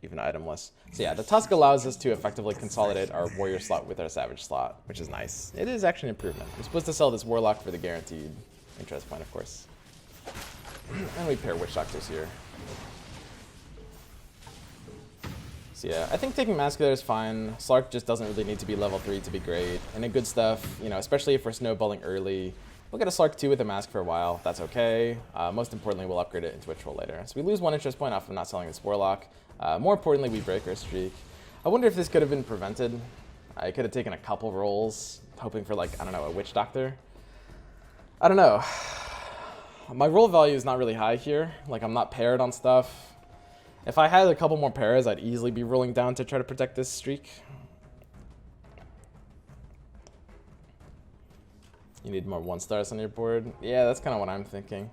Speaker 1: even itemless. So yeah, the Tusk allows us to effectively consolidate our Warrior slot with our Savage slot, which is nice. It is actually an improvement. I'm supposed to sell this Warlock for the guaranteed interest point, of course. And we pair Witch Doctors here. So yeah, I think taking Mask there is fine. Slark just doesn't really need to be level 3 to be great. And in good stuff, you know, especially if we're snowballing early, We'll get a Slark 2 with a Mask for a while. That's okay. Most importantly, we'll upgrade it into a Troll later. So we lose 1 interest point off of not selling this Warlock. More importantly, we break our streak. I wonder if this could have been prevented. I could have taken a couple rolls, hoping for, like, I don't know, a Witch Doctor. I don't know. My roll value is not really high here. Like, I'm not paired on stuff. If I had a couple more pairs, I'd easily be rolling down to try to protect this streak. You need more 1-stars on your board. Yeah, that's kind of what I'm thinking.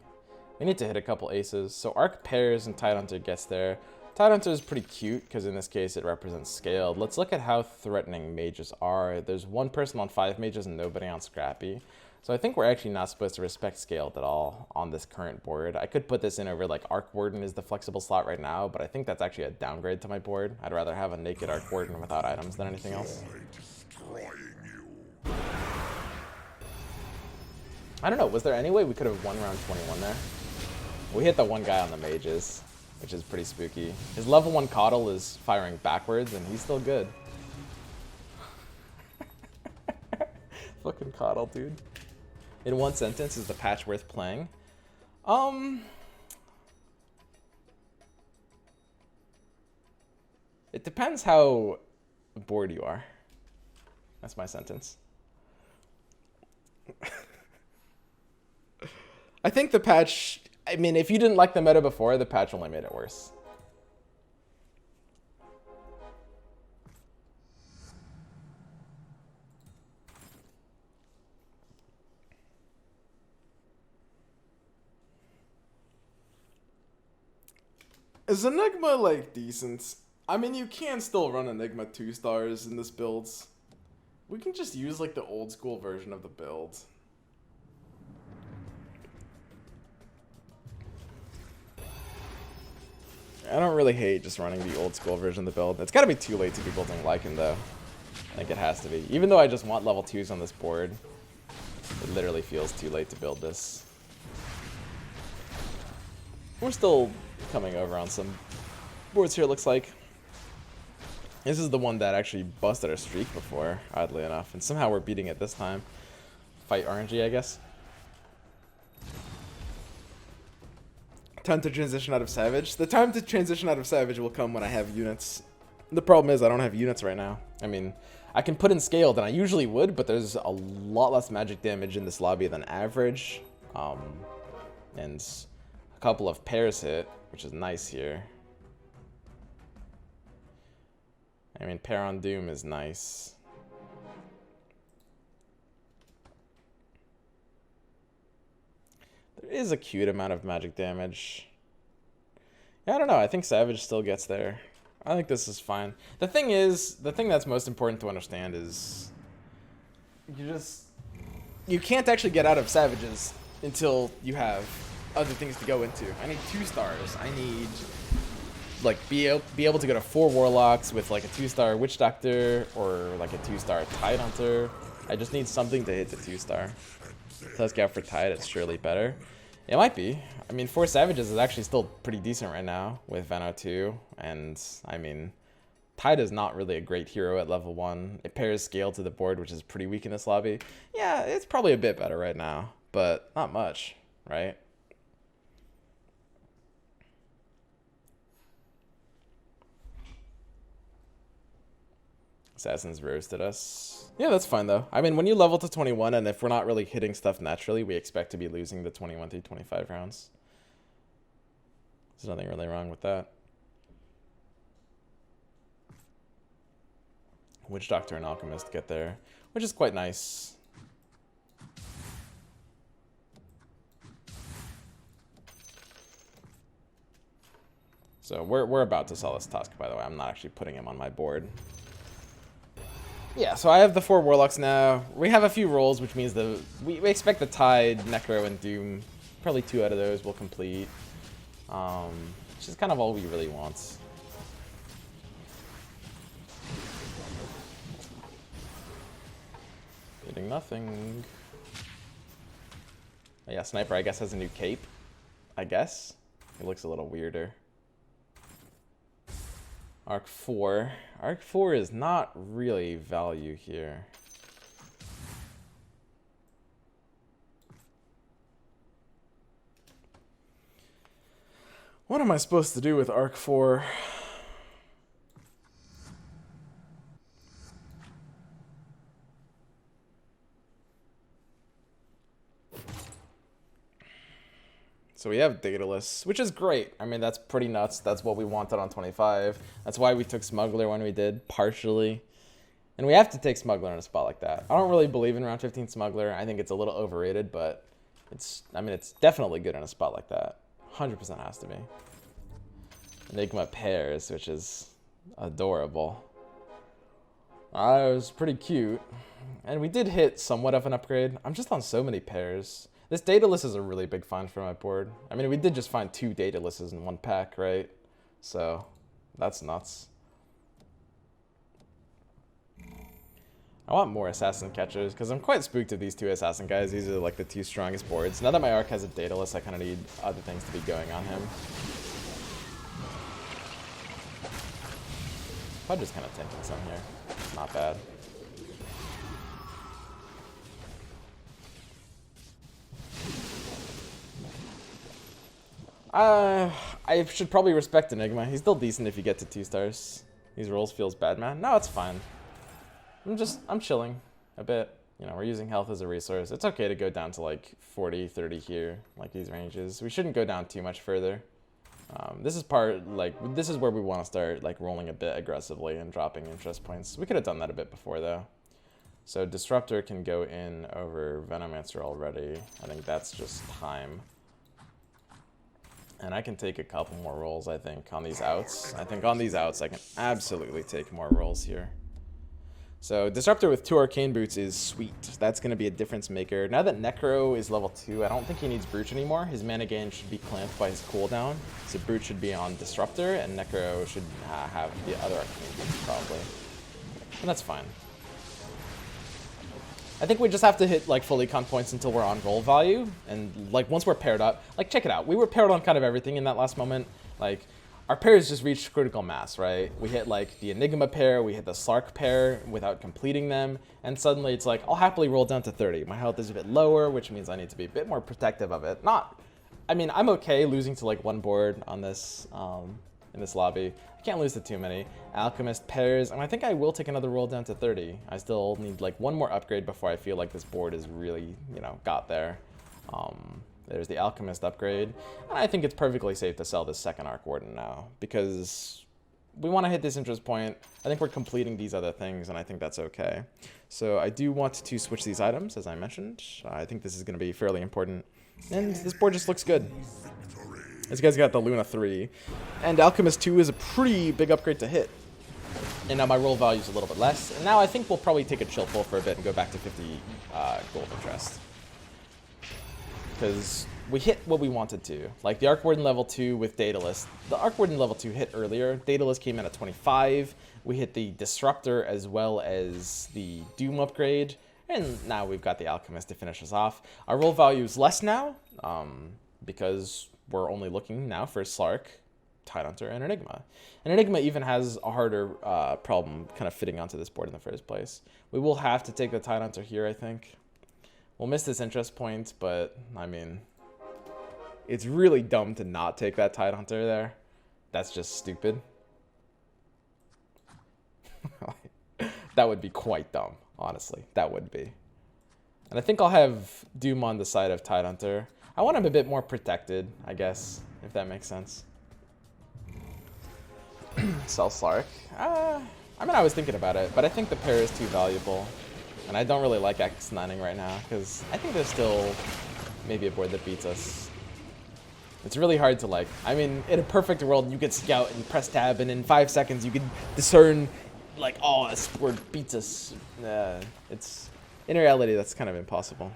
Speaker 1: We need to hit a couple aces. So Arc pairs and Tidehunter gets there. Tidehunter is pretty cute because in this case it represents scaled. Let's look at how threatening mages are. There's 1 person on 5 mages and nobody on Scrappy. So I think we're actually not supposed to respect scaled at all on this current board. I could put this in over like Arc Warden is the flexible slot right now, but I think that's actually a downgrade to my board. I'd rather have a naked Arc Warden without items than anything else. I don't know, was there any way we could have won round 21 there? We hit the one guy on the mages, which is pretty spooky. His level 1 Coddle is firing backwards, and he's still good. Fucking Coddle, dude. In one sentence, is the patch worth playing? It depends how bored you are. That's my sentence. I think the patch, I mean, if you didn't like the meta before, the patch only made it worse. Is Enigma, like, decent? I mean, you can still run Enigma 2-stars in this build. We can just use, like, the old school version of the build. I don't really hate just running the old school version of the build. It's gotta be too late to be building Lycan, though. I think it has to be. Even though I just want level 2s on this board, it literally feels too late to build this. We're still coming over on some boards here, it looks like. This is the one that actually busted our streak before, oddly enough. And somehow we're beating it this time. Fight RNG, I guess. Time to transition out of Savage. The time to transition out of Savage will come when I have units. The problem is I don't have units right now. I mean, I can put in Scale than I usually would, but there's a lot less magic damage in this lobby than average. And a couple of pairs hit, which is nice here. I mean, Pair on Doom is nice. There is a cute amount of magic damage. Yeah, I don't know. I think Savage still gets there. I think this is fine. The thing is, the thing that's most important to understand is you can't actually get out of Savages until you have other things to go into. I need 2-stars. I need, like, be able to go to 4 Warlocks with, like, a 2-star Witch Doctor or, like, a 2-star Tidehunter. I just need something to hit the 2-star. Tusk out for Tide, it's surely better. It might be. I mean, 4 Savages is actually still pretty decent right now with Veno 2. And, I mean, Tide is not really a great hero at level 1. It pairs Scale to the board, which is pretty weak in this lobby. Yeah, it's probably a bit better right now, but not much, right? Assassins roasted us. Yeah, that's fine though. I mean, when you level to 21 and if we're not really hitting stuff naturally, we expect to be losing the 21 through 25 rounds. There's nothing really wrong with that. Witch Doctor and Alchemist get there, which is quite nice. So we're about to sell this Tusk, by the way. I'm not actually putting him on my board. Yeah, so I have the 4 Warlocks now. We have a few rolls, which means we expect the Tide, Necro, and Doom. Probably 2 out of those will complete. Which is kind of all we really want. Getting nothing. Oh, yeah, Sniper, I guess, has a new cape. I guess. It looks a little weirder. Arc 4. Arc 4 is not really value here. What am I supposed to do with Arc 4? So we have Daedalus, which is great. I mean, that's pretty nuts. That's what we wanted on 25. That's why we took Smuggler when we did, partially. And we have to take Smuggler in a spot like that. I don't really believe in round 15 Smuggler. I think it's a little overrated, but it's definitely good in a spot like that. 100% has to be. Enigma pairs, which is adorable. It was pretty cute. And we did hit somewhat of an upgrade. I'm just on so many pairs. This Daedalus is a really big find for my board. I mean, we did just find 2 Daedaluses in one pack, right? So, that's nuts. I want more Assassin Catchers, because I'm quite spooked of these 2 Assassin guys. These are like the 2 strongest boards. Now that my Arc has a Daedalus, I kind of need other things to be going on him. I'm just kind of tanking some here. Not bad. I should probably respect Enigma. He's still decent if you get to 2 stars. These rolls feels bad, man. No, it's fine. I'm chilling a bit. You know, we're using health as a resource. It's okay to go down to like 40, 30 here, like these ranges. We shouldn't go down too much further. This is where we want to start like rolling a bit aggressively and dropping interest points. We could have done that a bit before though. So Disruptor can go in over Venomancer already. I think that's just time. And I can take a couple more rolls, I think, on these outs. I think on these outs, I can absolutely take more rolls here. So Disruptor with 2 Arcane Boots is sweet. That's going to be a difference maker. Now that Necro is level 2, I don't think he needs Brooch anymore. His mana gain should be clamped by his cooldown. So Brooch should be on Disruptor, and Necro should have the other Arcane Boots, probably. And that's fine. I think we just have to hit like full econ points until we're on roll value, and like once we're paired up, like check it out. We were paired on kind of everything in that last moment. Like our pairs just reached critical mass, right? We hit like the Enigma pair, we hit the Slark pair without completing them, and suddenly it's like I'll happily roll down to 30. My health is a bit lower, which means I need to be a bit more protective of it. I mean, I'm okay losing to like 1 board on this in this lobby. I can't lose to too many. Alchemist pairs, and I think I will take another roll down to 30. I still need like 1 more upgrade before I feel like this board is really, you know, got there. There's the Alchemist upgrade, and I think it's perfectly safe to sell this second Arc Warden now, because we want to hit this interest point. I think we're completing these other things, and I think that's okay. So I do want to switch these items, as I mentioned. I think this is going to be fairly important, and this board just looks good. This guy's got the Luna 3, and Alchemist 2 is a pretty big upgrade to hit. And now my roll value is a little bit less, and now I think we'll probably take a chill pull for a bit and go back to 50 gold interest. Because we hit what we wanted to. Like the Arc Warden level 2 with Daedalus. The Arc Warden level 2 hit earlier. Daedalus came in at 25. We hit the Disruptor as well as the Doom upgrade. And now we've got the Alchemist to finish us off. Our roll value is less now, because we're only looking now for Slark, Tidehunter, and Enigma. And Enigma even has a harder problem kind of fitting onto this board in the first place. We will have to take the Tidehunter here, I think. We'll miss this interest point, but, I mean, it's really dumb to not take that Tidehunter there. That's just stupid. That would be quite dumb, honestly. That would be. And I think I'll have Doom on the side of Tidehunter. I want him a bit more protected, I guess, if that makes sense. Sell Slark. I mean, I was thinking about it, but I think the pair is too valuable. And I don't really like X9ing right now, because I think there's still maybe a board that beats us. It's really hard to like, I mean, in a perfect world, you could scout and press tab, and in 5 seconds you could discern, like, oh, this board beats us. It's, in reality, that's kind of impossible.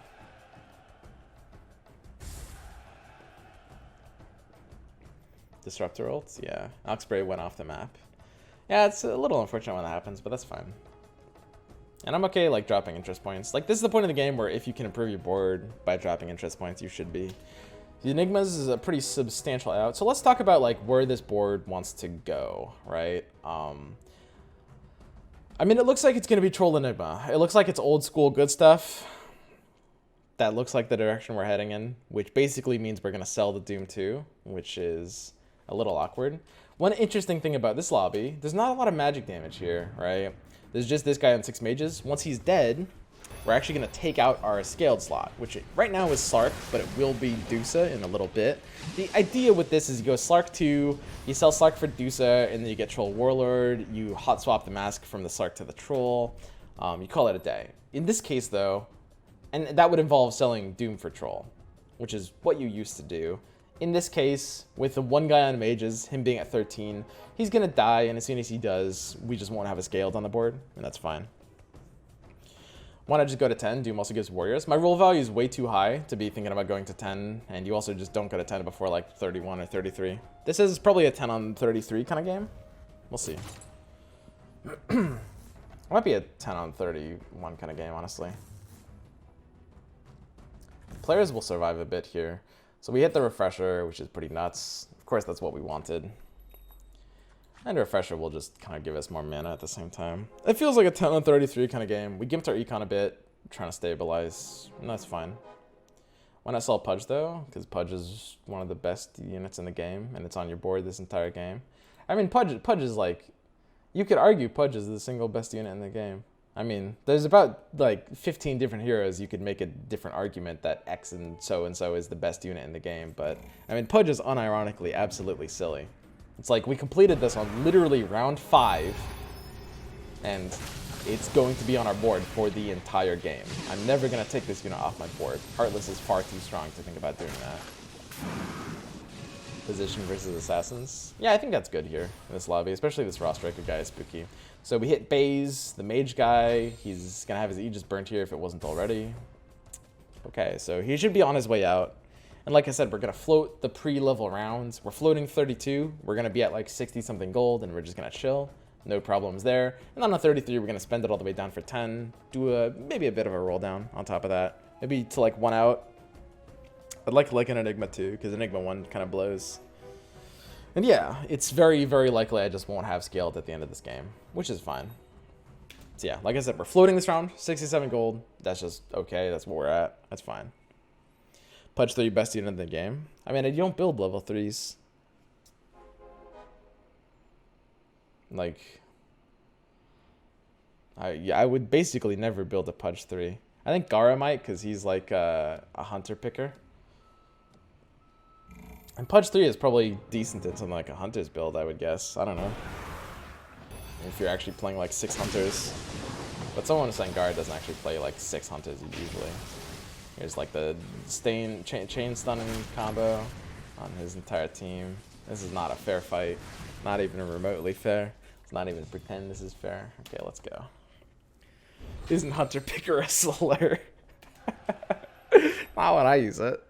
Speaker 1: Disruptor ults? Yeah. Oxbray went off the map. Yeah, it's a little unfortunate when that happens, but that's fine. And I'm okay, like, dropping interest points. Like, this is the point of the game where if you can improve your board by dropping interest points, you should be. The Enigmas is a pretty substantial out. So let's talk about, like, where this board wants to go, right? I mean, it looks like it's going to be Troll Enigma. It looks like it's old school good stuff. That looks like the direction we're heading in, which basically means we're going to sell the Doom 2, which is a little awkward. One interesting thing about this lobby, there's not a lot of magic damage here, right? There's just this guy on 6 mages. Once he's dead, we're actually going to take out our scaled slot, which right now is Slark, but it will be Dusa in a little bit. The idea with this is you go Slark 2, you sell Slark for Dusa, and then you get Troll Warlord, you hot swap the mask from the Slark to the Troll, you call it a day. In this case though, and that would involve selling Doom for Troll, which is what you used to do. In this case, with the one guy on mages, him being at 13, he's going to die, and as soon as he does, we just won't have a scaled on the board, and that's fine. Why not just go to 10? Doom also gives warriors. My roll value is way too high to be thinking about going to 10, and you also just don't go to 10 before like 31 or 33. This is probably a 10 on 33 kind of game. We'll see. It might be a 10 on 31 kind of game, honestly. Players will survive a bit here. So we hit the refresher, which is pretty nuts. Of course, that's what we wanted. And refresher will just kind of give us more mana at the same time. It feels like a 10 on 33 kind of game. We gimped our econ a bit, trying to stabilize, and that's fine. Why not sell Pudge though? Because Pudge is one of the best units in the game, and it's on your board this entire game. I mean, Pudge is like, you could argue Pudge is the single best unit in the game. I mean, there's about like 15 different heroes. You could make a different argument that X and so is the best unit in the game, but I mean, Pudge is unironically absolutely silly. It's like we completed this on literally round 5, and it's going to be on our board for the entire game. I'm never going to take this unit off my board. Heartless is far too strong to think about doing that. Position versus assassins. Yeah, I think that's good here in this lobby, especially this Raw Striker guy is spooky. So we hit Baze, the mage guy. He's going to have his Aegis burnt here if it wasn't already. Okay, so he should be on his way out. And like I said, we're going to float the pre-level rounds. We're floating 32. We're going to be at like 60-something gold, and we're just going to chill. No problems there. And on a 33, we're going to spend it all the way down for 10. Do maybe a bit of a roll down on top of that. Maybe to like 1 out. I'd like an Enigma too, because Enigma 1 kind of blows. And yeah, it's very, very likely I just won't have scaled at the end of this game, which is fine. So yeah, like I said, we're floating this round, 67 gold. That's just okay. That's where we're at. That's fine. Pudge 3 best unit in the game. I mean, you don't build level 3s. Like, I would basically never build a Pudge 3. I think Gara might, because he's like a hunter picker. And Pudge 3 is probably decent in something like a hunter's build, I would guess. I don't know. If you're actually playing like 6 hunters. But someone was saying Gara doesn't actually play like 6 hunters usually. Here's like the chain stunning combo on his entire team. This is not a fair fight. Not even remotely fair. Let's not even pretend this is fair. Okay, let's go. Isn't Hunter Picker a slur? Not when I use it.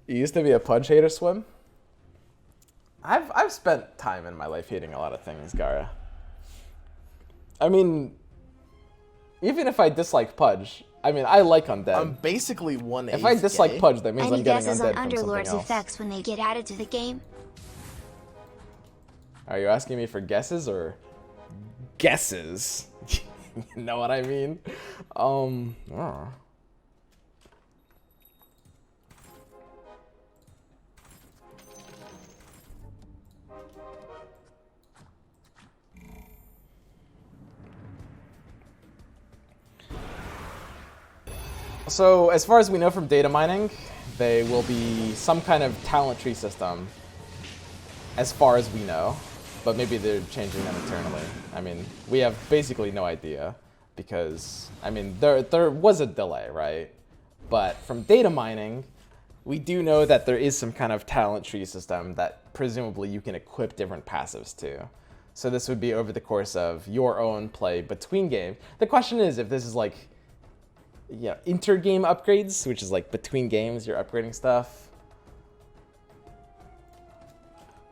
Speaker 1: You used to be a Pudge hater, Swim? I've spent time in my life hating a lot of things, Gara. I mean, even if I dislike Pudge, I mean, I like undead.
Speaker 2: I'm basically 1/8
Speaker 1: If I dislike
Speaker 2: gay.
Speaker 1: Pudge, that means
Speaker 3: Any
Speaker 1: I'm getting
Speaker 3: guesses
Speaker 1: undead
Speaker 3: on
Speaker 1: from something
Speaker 3: Underlords
Speaker 1: else.
Speaker 3: effects when they get added to the game?
Speaker 1: Are you asking me for guesses or guesses? You know what I mean? So, as far as we know from data mining, they will be some kind of talent tree system, as far as we know. But maybe they're changing them internally. I mean, we have basically no idea, because, I mean, there was a delay, right? But from data mining, we do know that there is some kind of talent tree system that presumably you can equip different passives to. So this would be over the course of your own play between games. The question is if this is like, yeah, inter-game upgrades, which is like between games, you're upgrading stuff.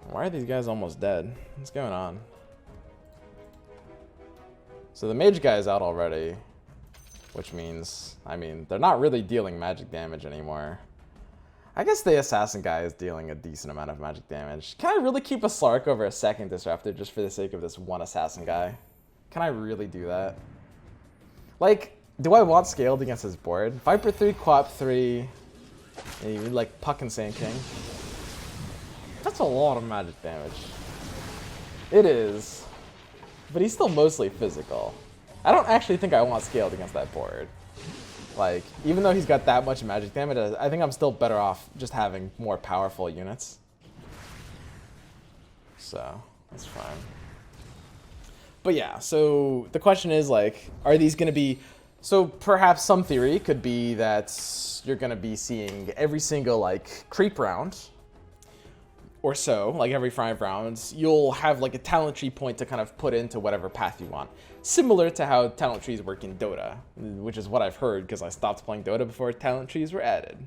Speaker 1: Why are these guys almost dead? What's going on? So the mage guy is out already, which means, I mean, they're not really dealing magic damage anymore. I guess the assassin guy is dealing a decent amount of magic damage. Can I really keep a Slark over a second disruptor just for the sake of this one assassin guy? Can I really do that? Like, do I want scaled against his board? Viper 3, Quap 3, and even like Puck and Sand King. That's a lot of magic damage. It is. But he's still mostly physical. I don't actually think I want scaled against that board. Like, even though he's got that much magic damage, I think I'm still better off just having more powerful units. So, that's fine. But yeah, so the question is, like, are these going to be... So perhaps some theory could be that you're going to be seeing every single, like, creep round or so, like every 5 rounds, you'll have like a talent tree point to kind of put into whatever path you want. Similar to how talent trees work in Dota, which is what I've heard because I stopped playing Dota before talent trees were added.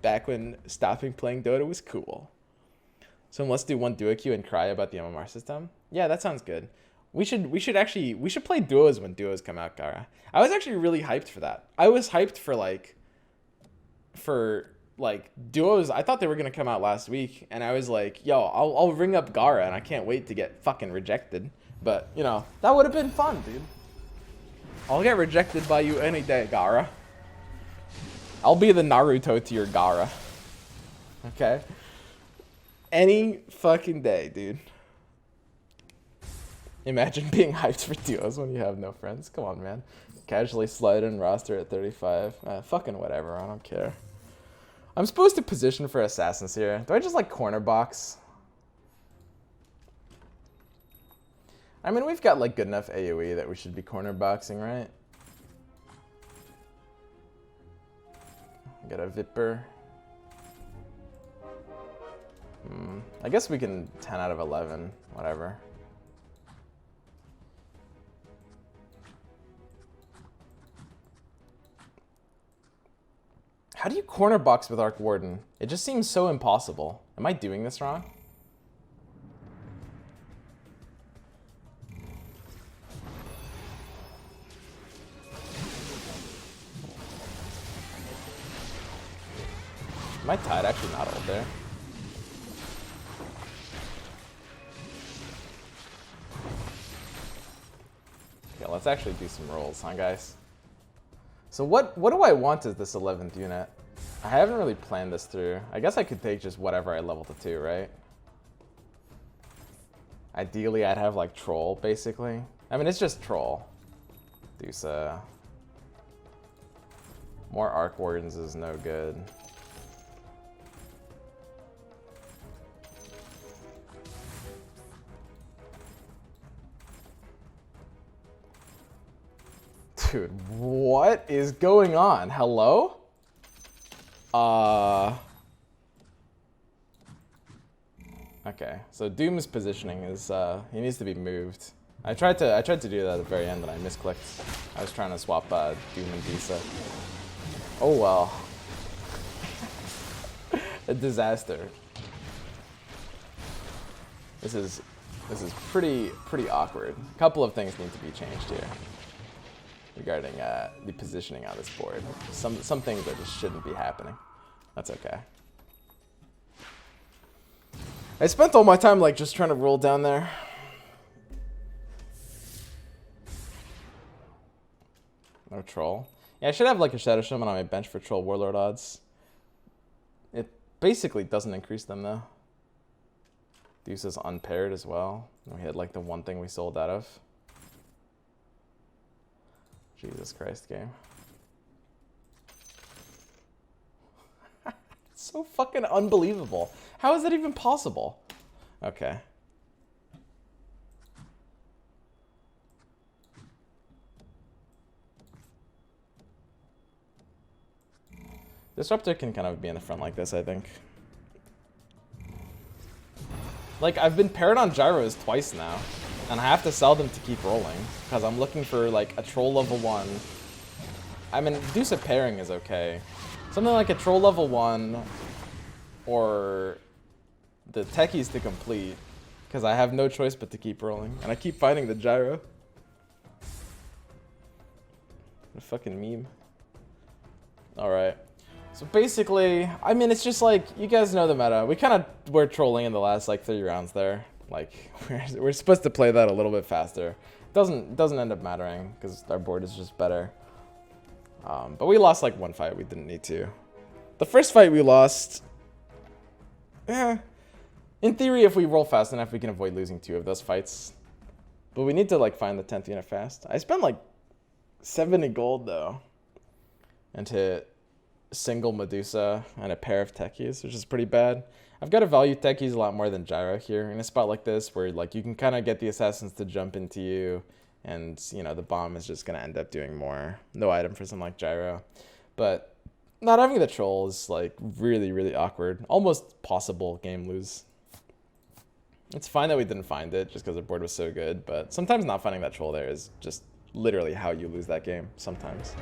Speaker 1: Back when stopping playing Dota was cool. So let's do one duo queue and cry about the MMR system. Yeah, that sounds good. We should play duos when duos come out, Gara. I was actually really hyped for that. I was hyped for duos. I thought they were gonna come out last week, and I was like, yo, I'll ring up Gara, and I can't wait to get fucking rejected. But you know, that would have been fun, dude. I'll get rejected by you any day, Gara. I'll be the Naruto to your Gara. Okay? Any fucking day, dude. Imagine being hyped for duos when you have no friends. Come on, man. Casually slide in roster at 35. Fucking whatever, I don't care. I'm supposed to position for assassins here. Do I just like corner box? I mean, we've got like good enough AoE that we should be corner boxing, right? Got a Viper. I guess we can 10 out of 11, whatever. How do you corner box with Arc Warden? It just seems so impossible. Am I doing this wrong? Am I tied? Actually not old there. Okay, let's actually do some rolls, huh, guys? So what do I want as this 11th unit? I haven't really planned this through. I guess I could take just whatever I level to 2, right? Ideally, I'd have like Troll, basically. I mean, it's just Troll. Dusa. More Arc Wardens is no good. Dude, what is going on? Hello? Okay, so Doom's positioning is he needs to be moved. I tried to do that at the very end and I misclicked. I was trying to swap Doom and Disa. Oh well. A disaster. This is pretty awkward. A couple of things need to be changed here regarding the positioning on this board. Some things that just shouldn't be happening. That's okay. I spent all my time like just trying to roll down there. No Troll. Yeah, I should have like a Shadow Shaman on my bench for Troll Warlord odds. It basically doesn't increase them though. Deuce is unpaired as well. We had like the one thing we sold out of. Jesus Christ, game. It's so fucking unbelievable. How is that even possible? Okay. Disruptor can kind of be in the front like this, I think. Like, I've been paired on gyros twice now. And I have to sell them to keep rolling, because I'm looking for, like, a troll level 1. I mean, Deuce of pairing is okay. Something like a troll level 1, or the techies to complete, because I have no choice but to keep rolling. And I keep finding the gyro. A fucking meme. Alright. So basically, I mean, it's just like, you guys know the meta. We kind of were trolling in the last, like, 3 rounds there. Like, we're supposed to play that a little bit faster. It doesn't end up mattering because our board is just better. But we lost like one fight we didn't need to. The first fight we lost, In theory, if we roll fast enough, we can avoid losing 2 of those fights. But we need to like find the 10th unit fast. I spent like 70 gold though into single Medusa and a pair of techies, which is pretty bad. I've got to value techies a lot more than gyro here in a spot like this where like you can kind of get the assassins to jump into you, and you know the bomb is just going to end up doing more. No item for something like gyro. But not having the troll is like really, really awkward. Almost possible game lose. It's fine that we didn't find it just because the board was so good, but sometimes not finding that troll there is just literally how you lose that game sometimes.